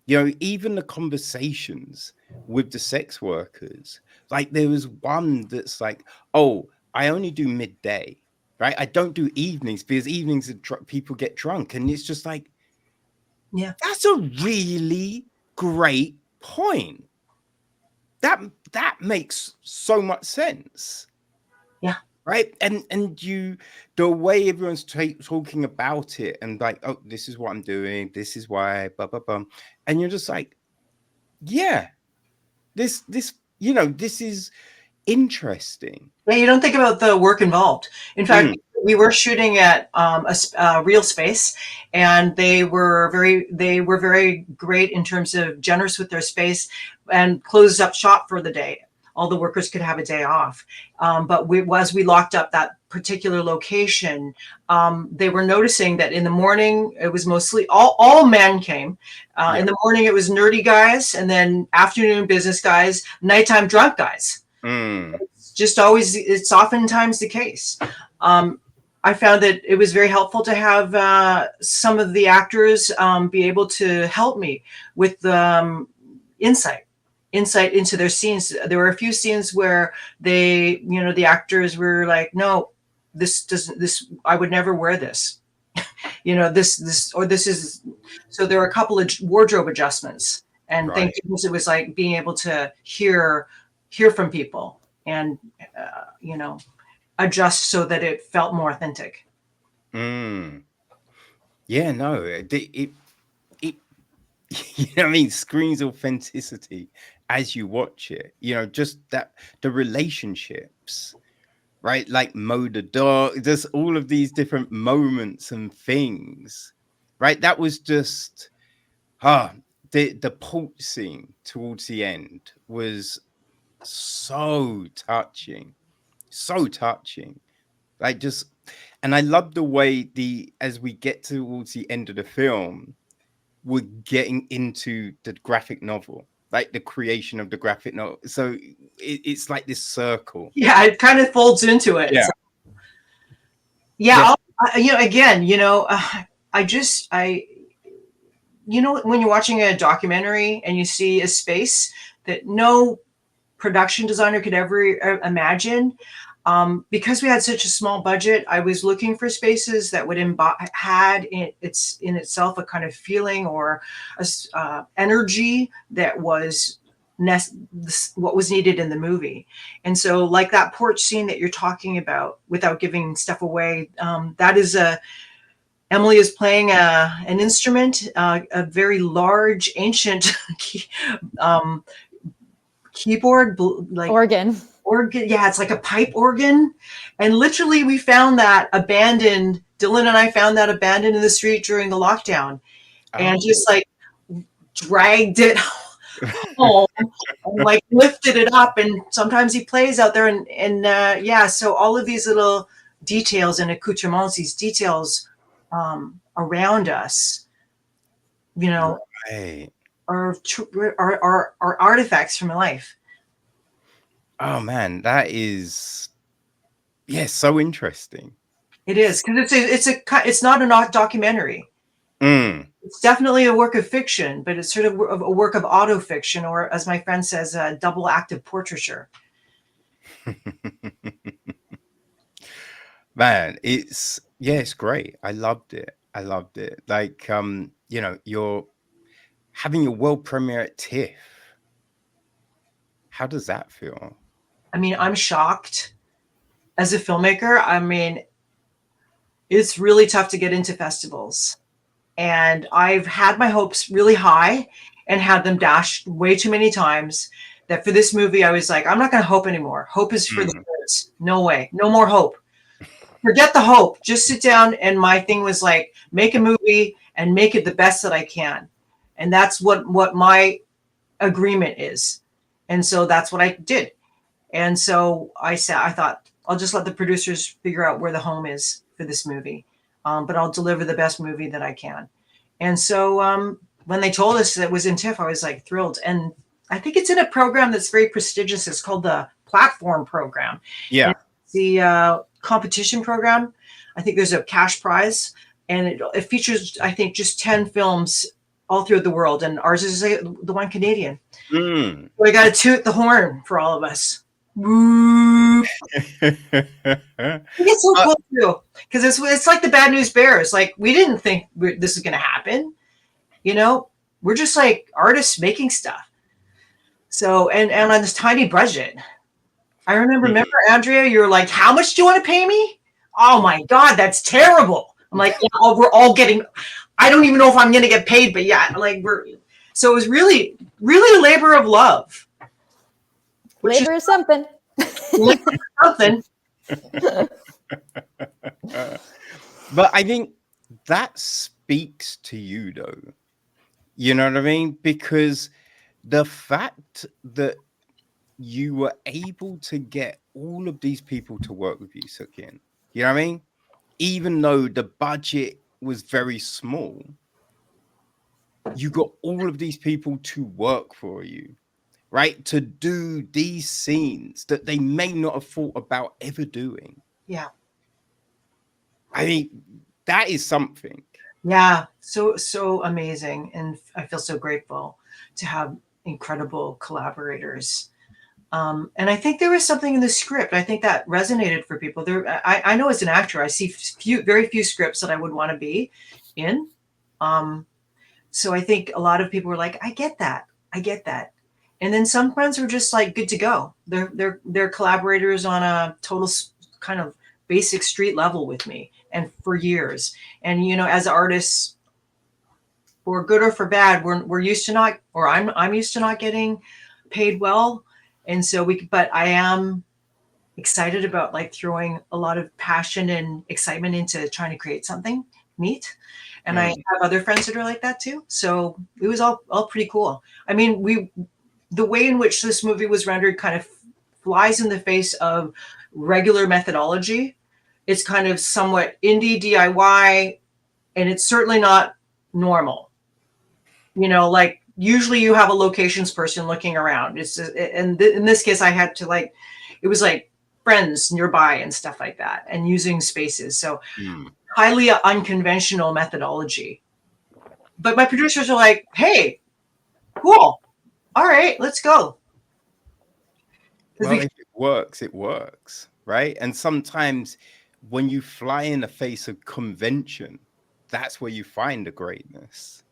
You know, even the conversations with the sex workers, like there was one that's like, oh, I only do midday. Right, I don't do evenings because evenings people get drunk, and it's just like, yeah, that's a really great point. that makes so much sense. Yeah. Right. And the way everyone's talking about it and like, oh, this is what I'm doing, this is why, blah, blah, blah. And you're just like, yeah, this, you know, this is interesting. Yeah, you don't think about the work involved. In fact, we were shooting at a real space, and they were very great in terms of generous with their space and closed up shop for the day. All the workers could have a day off. But as we locked up that particular location, they were noticing that in the morning, it was mostly all men came. In the morning, it was nerdy guys, and then afternoon business guys, nighttime drunk guys. It's oftentimes the case. I found that it was very helpful to have some of the actors be able to help me with insight into their scenes. There were a few scenes where the actors were like, no, I would never wear this. This is, so there were a couple of wardrobe adjustments, and thank goodness it was like being able to hear from people and adjust so that it felt more authentic. Yeah, no, it you know what I mean, screams authenticity as you watch it. You know, just that the relationships, right? Like Moda Dog, just all of these different moments and things, right? That was just the port scene towards the end was so touching. Like just, and I love the way as we get towards the end of the film, we're getting into the graphic novel, like the creation of the graphic novel. So it's like this circle. Yeah, it kind of folds into it. Yeah. When you're watching a documentary and you see a space that no production designer could ever imagine, because we had such a small budget, I was looking for spaces that would had in itself a kind of feeling or energy that was what was needed in the movie. And so, like that porch scene that you're talking about, without giving stuff away, that is Emily is playing an instrument, a very large, ancient keyboard, like organ. Yeah, it's like a pipe organ. And literally we found that abandoned. Dylan and I found that abandoned in the street during the lockdown, and just like dragged it home and like lifted it up. And sometimes he plays out there, and so all of these little details and accoutrements, these details around us, are artifacts from life. Oh man, that is, so interesting. It is, because it's not a documentary. It's definitely a work of fiction, but it's sort of a work of autofiction, or as my friend says, a double active portraiture. Man, it's great. I loved it. Like, you're having your world premiere at TIFF. How does that feel? I mean, I'm shocked as a filmmaker. I mean, it's really tough to get into festivals. And I've had my hopes really high and had them dashed way too many times, that for this movie, I was like, I'm not going to hope anymore. Hope is for the birds. No way. No more hope. Forget the hope. Just sit down. And my thing was like, make a movie and make it the best that I can. And that's what my agreement is. And so that's what I did. And so I thought, I'll just let the producers figure out where the home is for this movie. But I'll deliver the best movie that I can. And so when they told us that it was in TIFF, I was like thrilled. And I think it's in a program that's very prestigious. It's called the Platform Program. Yeah. And it's the competition program. I think there's a cash prize, and it features, I think, just 10 films all through the world. And ours is the one Canadian. So I got to toot the horn for all of us. Woo! It's so cool too, because it's like the Bad News Bears. Like, we didn't think this is going to happen. We're just like artists making stuff. So, and on this tiny budget, I remember Andrea, you're like, how much do you want to pay me? Oh my God, that's terrible. I'm like, yeah, we're all getting, I don't even know if I'm going to get paid, but yeah, like so it was really, really a labor of love. Labor is something. Labor is something. But I think that speaks to you, though. You know what I mean? Because the fact that you were able to get all of these people to work with you, Sook-Yin, you know what I mean? Even though the budget was very small, you got all of these people to work for you, right? To do these scenes that they may not have thought about ever doing. Yeah. I mean, that is something. Yeah. So amazing. And I feel so grateful to have incredible collaborators. And I think there was something in the script. I think that resonated for people. I know as an actor, I see very few scripts that I would want to be in. So I think a lot of people were like, I get that. And then some friends were just like, good to go. They're collaborators on a total kind of basic street level with me, and for years. And as artists, for good or for bad, we're used to not, or I'm used to not getting paid well. And so but I am excited about like throwing a lot of passion and excitement into trying to create something neat. And I have other friends that are like that too. So it was all pretty cool. I mean, the way in which this movie was rendered kind of flies in the face of regular methodology. It's kind of somewhat indie DIY, and it's certainly not normal. Like usually you have a locations person looking around. In this case, I had to it was like friends nearby and stuff like that, and using spaces. So highly unconventional methodology. But my producers are like, hey, cool. All right, let's go. Well, if it works, it works, right? And sometimes when you fly in the face of convention, that's where you find the greatness,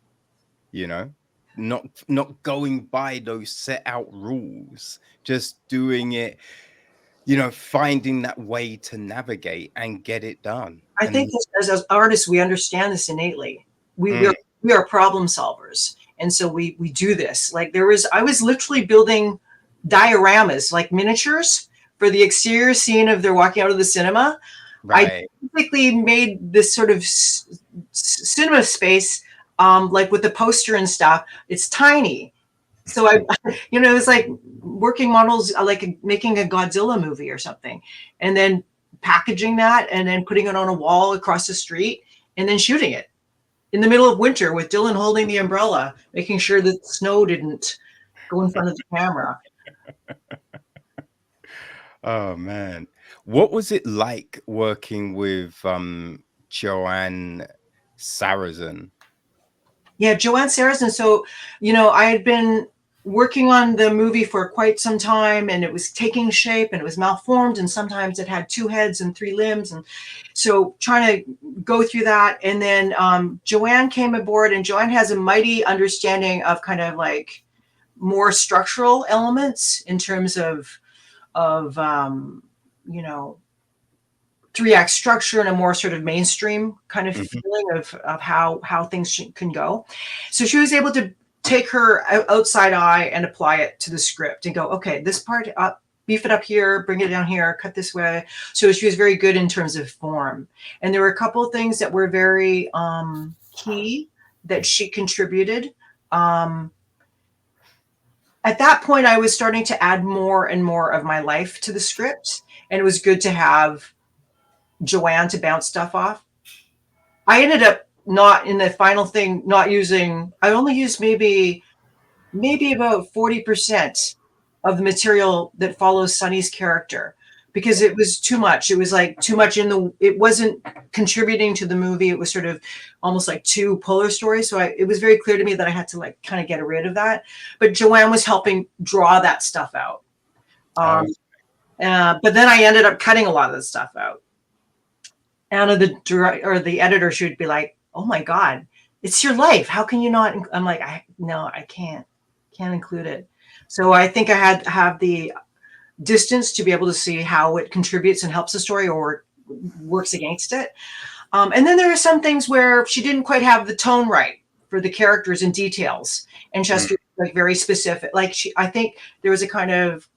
not going by those set out rules, just doing it, finding that way to navigate and get it done. I think as artists, we understand this innately. We are problem solvers. And so we do this. Like I was literally building dioramas, like miniatures for the exterior scene of they're walking out of the cinema. Right. I basically made this sort of cinema space, like with the poster and stuff. It's tiny. So it was like working models, like making a Godzilla movie or something, and then packaging that and then putting it on a wall across the street and then shooting it in the middle of winter with Dylan holding the umbrella, making sure that snow didn't go in front of the camera. Oh man. What was it like working with Joanne Sarazen? Yeah, Joanne Sarazen. So, I had been working on the movie for quite some time, and it was taking shape and it was malformed, and sometimes it had 2 heads and 3 limbs. And so trying to go through that. And then Joanne came aboard, and Joanne has a mighty understanding of kind of like more structural elements in terms of 3-act structure and a more sort of mainstream kind of feeling of how things can go. So she was able to take her outside eye and apply it to the script and go, okay, this part up, beef it up here, bring it down here, cut this way. So she was very good in terms of form. And there were a couple of things that were very key that she contributed. At that point, I was starting to add more and more of my life to the script, and it was good to have Joanne to bounce stuff off. I ended up not in the final thing, I only used maybe about 40% of the material that follows Sunny's character, because it was too much. It was like too much it wasn't contributing to the movie. It was sort of almost like 2 polar stories. So it was very clear to me that I had to like kind of get rid of that. But Joanne was helping draw that stuff out. But then I ended up cutting a lot of the stuff out. And the editor should be like, oh my God, it's your life. How can you not? I'm like, no, I can't. Can't include it. So I think I had to have the distance to be able to see how it contributes and helps the story or works against it. And then there are some things where she didn't quite have the tone right for the characters and details. And Chester like very specific. Like I think there was a kind of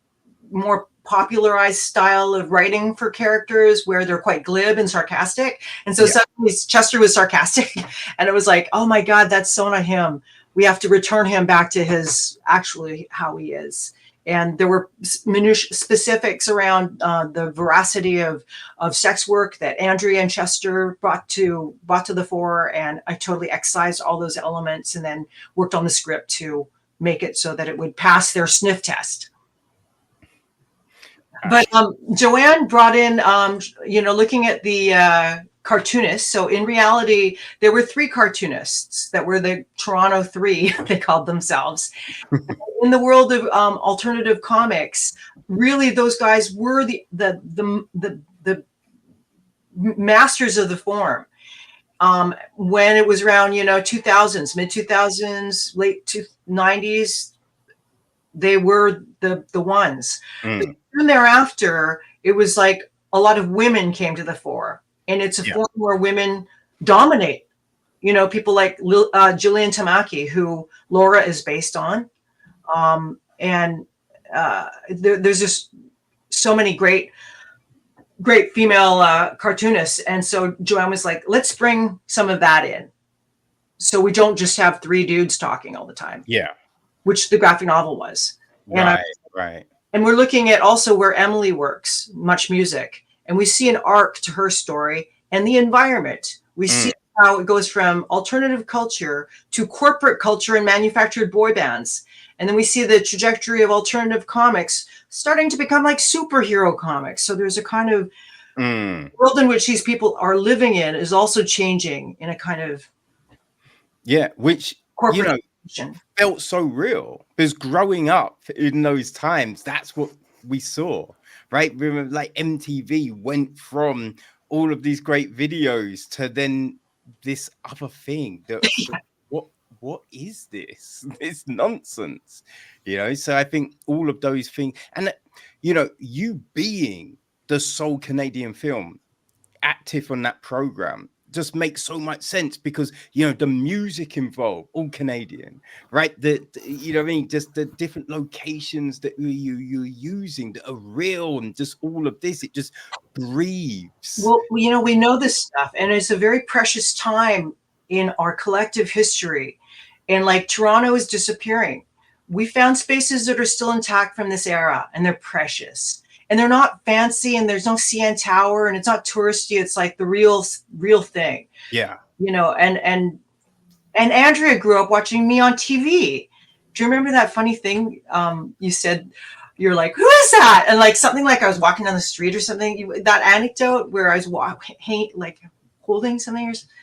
more popularized style of writing for characters where they're quite glib and sarcastic. And so suddenly Chester was sarcastic, and it was like, oh my God, that's so not him. We have to return him back to his actually how he is. And there were specifics around the veracity of sex work that Andrea and Chester brought to the fore, and I totally excised all those elements and then worked on the script to make it so that it would pass their sniff test. But Joanne brought in, looking at the cartoonists. So in reality, there were 3 cartoonists that were the Toronto 3, they called themselves. In the world of alternative comics, really those guys were the masters of the form. When it was around, 2000s, mid 2000s, late 90s, they were the ones. But soon thereafter, it was like a lot of women came to the fore, and it's a form where women dominate. People like Jillian Tamaki, who Laura is based on. There's just so many great female cartoonists. And so Joanne was like, let's bring some of that in. So we don't just have 3 dudes talking all the time. Yeah. Which the graphic novel was. Right. And we're looking at also where Emily works, Much Music. And we see an arc to her story and the environment. We see how it goes from alternative culture to corporate culture and manufactured boy bands. And then we see the trajectory of alternative comics starting to become like superhero comics. So there's a kind of world in which these people are living in is also changing in a kind of which corporate felt so real, because growing up in those times, that's what we saw, right? Remember, like MTV went from all of these great videos to then this other thing that what is this nonsense, so I think all of those things, and you being the sole Canadian film at TIFF on that program just makes so much sense, because the music involved, all Canadian, right? Just the different locations that you're using that are real, and just all of this, it just breathes. Well, we know this stuff, and it's a very precious time in our collective history. And like Toronto is disappearing. We found spaces that are still intact from this era, and they're precious. And they're not fancy, and there's no CN Tower, and it's not touristy. It's like the real thing. Yeah. And Andrea grew up watching me on TV. Do you remember that funny thing you said? You're like, who is that? And like something like I was walking down the street or something. That anecdote where I was holding something or something.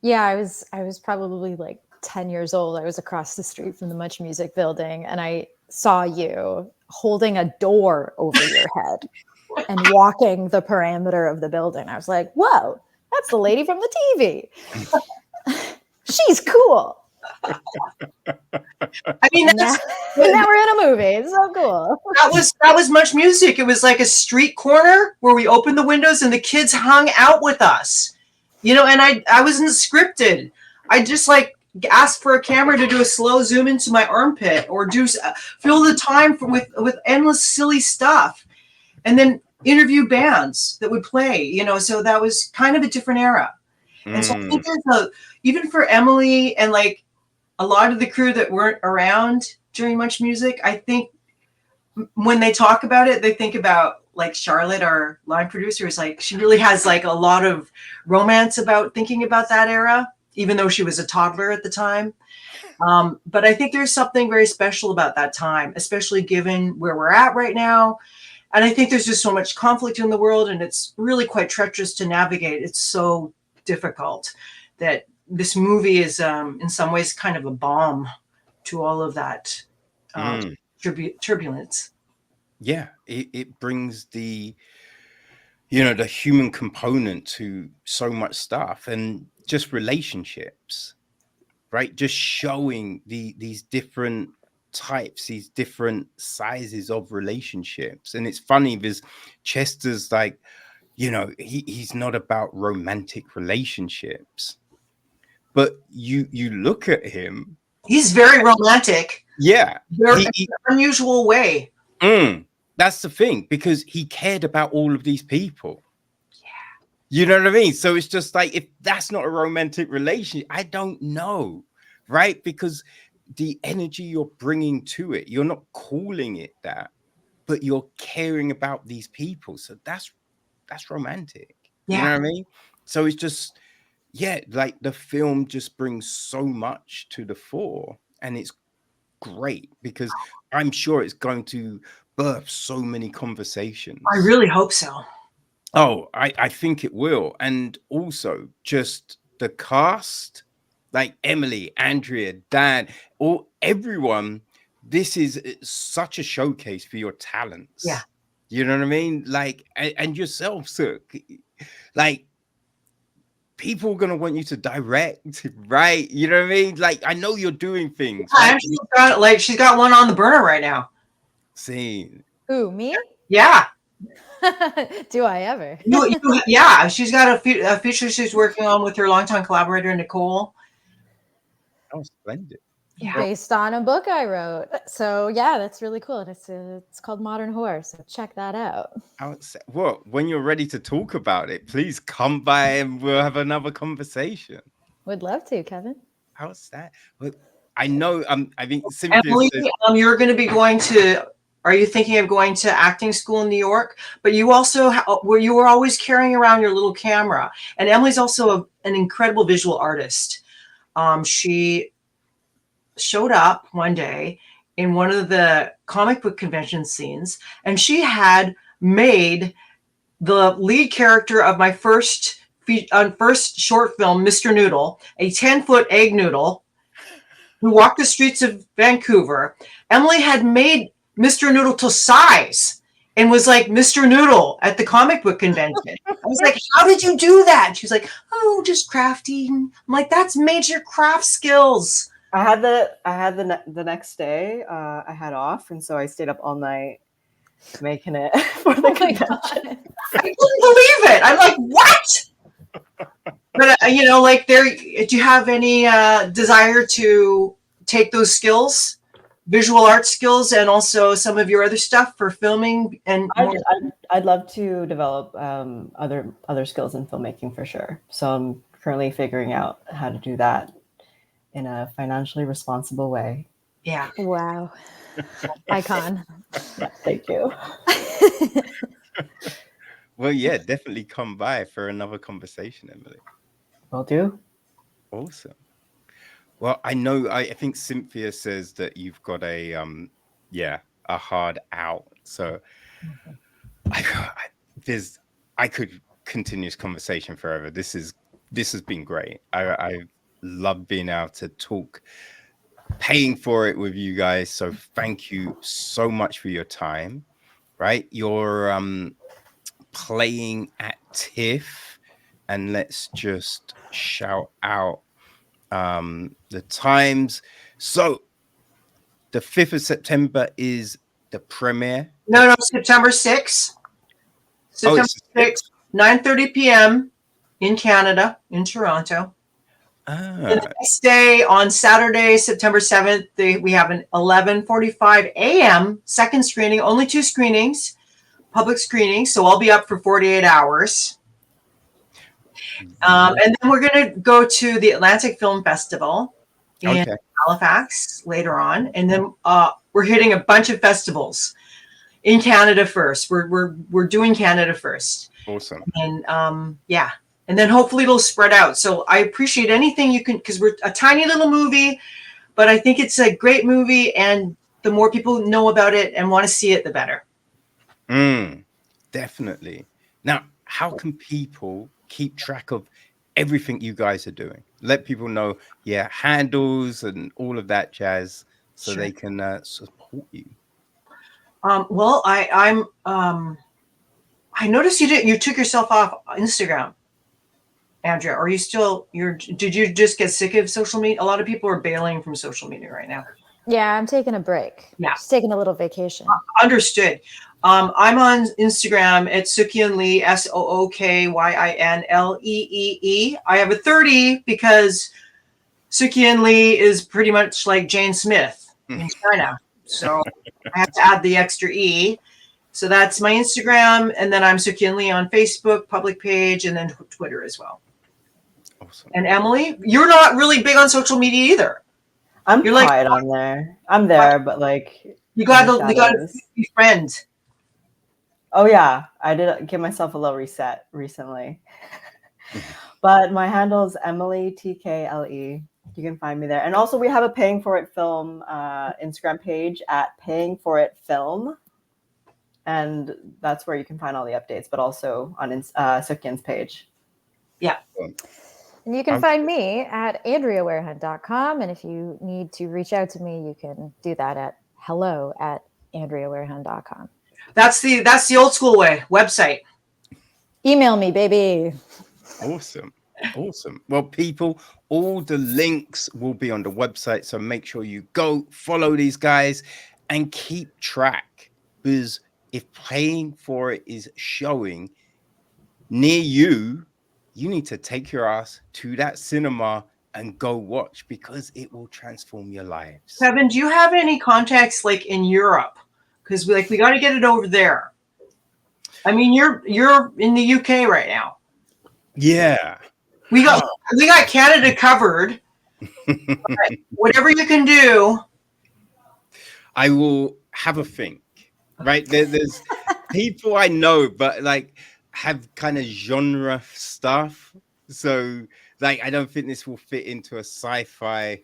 Yeah, I was probably like 10 years old. I was across the street from the Much Music building, and I saw you holding a door over your head and walking the perimeter of the building. I was like, whoa, that's the lady from the TV. She's cool. I mean, now we're in a movie. It's so cool. That was Much Music. It was like a street corner where we opened the windows and the kids hung out with us. And I wasn't scripted. I just like asked for a camera to do a slow zoom into my armpit, or fill the time with endless silly stuff, and then interview bands that would play. So that was kind of a different era. And so I think even for Emily and like a lot of the crew that weren't around during Much Music, I think when they talk about it, they think about like Charlotte, our line producer, is like, she really has like a lot of romance about thinking about that era, even though she was a toddler at the time. But I think there's something very special about that time, especially given where we're at right now. And I think there's just so much conflict in the world, and it's really quite treacherous to navigate. It's so difficult that this movie is in some ways kind of a balm to all of that turbulence. Yeah, it brings the human component to so much stuff, and just relationships, right? Just showing these different types, these different sizes of relationships. And it's funny because Chester's like, you know, he's not about romantic relationships, but you look at him, he's very romantic. Yeah, very unusual way. That's the thing, because he cared about all of these people. You know what I mean? So it's just like, if that's not a romantic relationship, I don't know, right? Because the energy you're bringing to it, you're not calling it that, but you're caring about these people. So that's romantic. You know what I mean? So it's just, yeah, like the film just brings so much to the fore, and it's great because I'm sure it's going to birth so many conversations. I really hope so. Oh, I think it will. And also just the cast, like Emily, Andrea, Dan, everyone, this is such a showcase for your talents. Yeah. You know what I mean? Like, and yourself, Sook. Like, people are going to want you to direct, right? You know what I mean? Like, I know you're doing things. Right? She's got one on the burner right now. See. Who, me? Yeah. Do I ever? Yeah, she's got a feature she's working on with her longtime collaborator, Nicole. Oh, splendid. Yeah. Based on a book I wrote. So yeah, that's really cool. It's called Modern Whore, so check that out. Well, when you're ready to talk about it, please come by and we'll have another conversation. Would love to, Kevin. How's that? Well, I know. I think Cynthia Emily, says, you're going to be going to. Are you thinking of going to acting school in New York? But you also you were always carrying around your little camera. And Emily's also an incredible visual artist. She showed up one day in one of the comic book convention scenes, and she had made the lead character of my first short film, Mr. Noodle, a 10-foot egg noodle who walked the streets of Vancouver. Emily had made Mr. Noodle to size and was like Mr. Noodle at the comic book convention. I was like, how did you do that? She's like, oh, just crafting. I'm like, that's major craft skills. I had the next day, I had off, and so I stayed up all night making it for the convention. I couldn't believe it. I'm like, what? But like, do you have any desire to take those skills, visual art skills, and also some of your other stuff for filming? And I'd love to develop other skills in filmmaking for sure. So I'm currently figuring out how to do that in a financially responsible way. Yeah. Wow. Icon. Yeah, thank you. well, yeah, definitely come by for another conversation, Emily. Will do. Awesome. Well, I know, I think Cynthia says that you've got a hard out. So I could continue this conversation forever. This has been great. I love being able to talk, paying for it with you guys. So thank you so much for your time. Right, you're playing at TIFF, and let's just shout out the times. So the 5th of September is the premiere. No, September 6th. September 6th, 9:30 p.m. in Canada, in Toronto. The next day, on Saturday, September 7th, we have an 11:45 a.m. second screening, only 2 screenings, public screenings, so I'll be up for 48 hours. And then we're going to go to the Atlantic Film Festival in Halifax later on, and then we're hitting a bunch of festivals in Canada first. We're doing Canada first. Awesome. And and then hopefully it'll spread out. So I appreciate anything you can, because we're a tiny little movie, but I think it's a great movie, and the more people know about it and want to see it, the better. Definitely. Now, how can people keep track of everything you guys are doing? Let people know, handles and all of that jazz, so they can support you. Well, I noticed you took yourself off Instagram, Andrea. Are you still? Did you just get sick of social media? A lot of people are bailing from social media right now. Yeah, I'm taking a break. Yeah. Just taking a little vacation. Understood. I'm on Instagram at Sook-Yin Lee, SOOKYINLEEE. I have a 30 because Sook-Yin Lee is pretty much like Jane Smith in China. So I have to add the extra E. So that's my Instagram. And then I'm Sook-Yin Lee on Facebook, public page, and then Twitter as well. Awesome. And Emily, you're not really big on social media either. You're quiet on there. I'm there, but like you got to be friends. Oh yeah, I did give myself a little reset recently. But my handle is Emily TKLE. You can find me there. And also we have a Paying For It Film Instagram page at Paying For It Film. And that's where you can find all the updates, but also on Sook-Yin's page. Yeah. And you can find me at AndreaWerhun.com. And if you need to reach out to me, you can do that at hello@AndreaWerhun.com. That's the old school way. Website. Email me, baby. Awesome. Well, people, all the links will be on the website. So make sure you go follow these guys and keep track, because if Paying For It is showing near you, you need to take your ass to that cinema and go watch, because it will transform your lives. Kevin, do you have any contacts like in Europe? Because we got to get it over there. I mean, you're in the UK right now. Yeah. We got Canada covered. Whatever you can do. I will have a think. Right? There's people I know, but like have kind of genre stuff. So like I don't think this will fit into a sci-fi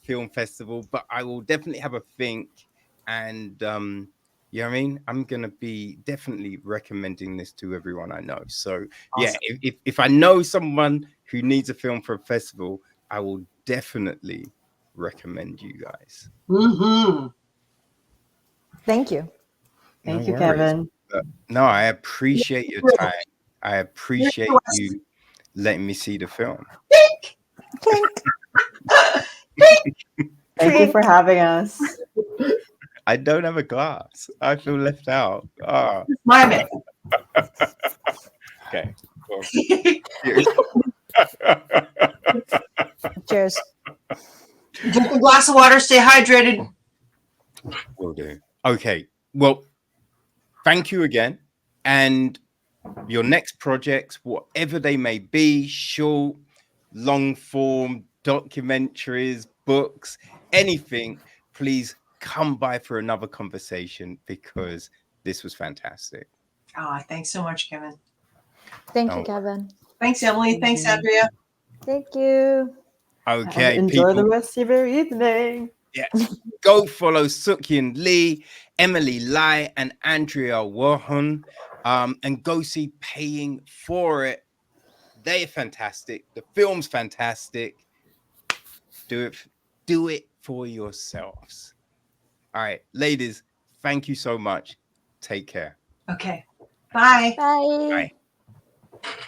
film festival, but I will definitely have a think. And you know what I mean? I'm gonna be definitely recommending this to everyone I know. So awesome. Yeah, if I know someone who needs a film for a festival, I will definitely recommend you guys. Mm-hmm. Thank you. Thank you, Kevin. No, I appreciate your time. I appreciate you letting me see the film. Thank you for having us. I don't have a glass. I feel left out. Oh. My man. Okay. Well, cheers. Drink a glass of water. Stay hydrated. Will do. Okay. Well, thank you again. And your next projects, whatever they may be, short, long form, documentaries, books, anything, please come by for another conversation, because this was fantastic. Oh, thanks so much, Kevin. Thank you, Kevin. Thanks, Emily. Thanks, Andrea. Thank you. Okay. And enjoy the rest of your evening. Yeah. Go follow Sook-Yin Lee, Emily Lai, and Andrea Werhun, and go see Paying For It. They're fantastic. The film's fantastic. Do it for yourselves. All right, ladies, thank you so much. Take care. Okay. Bye. Bye. Bye.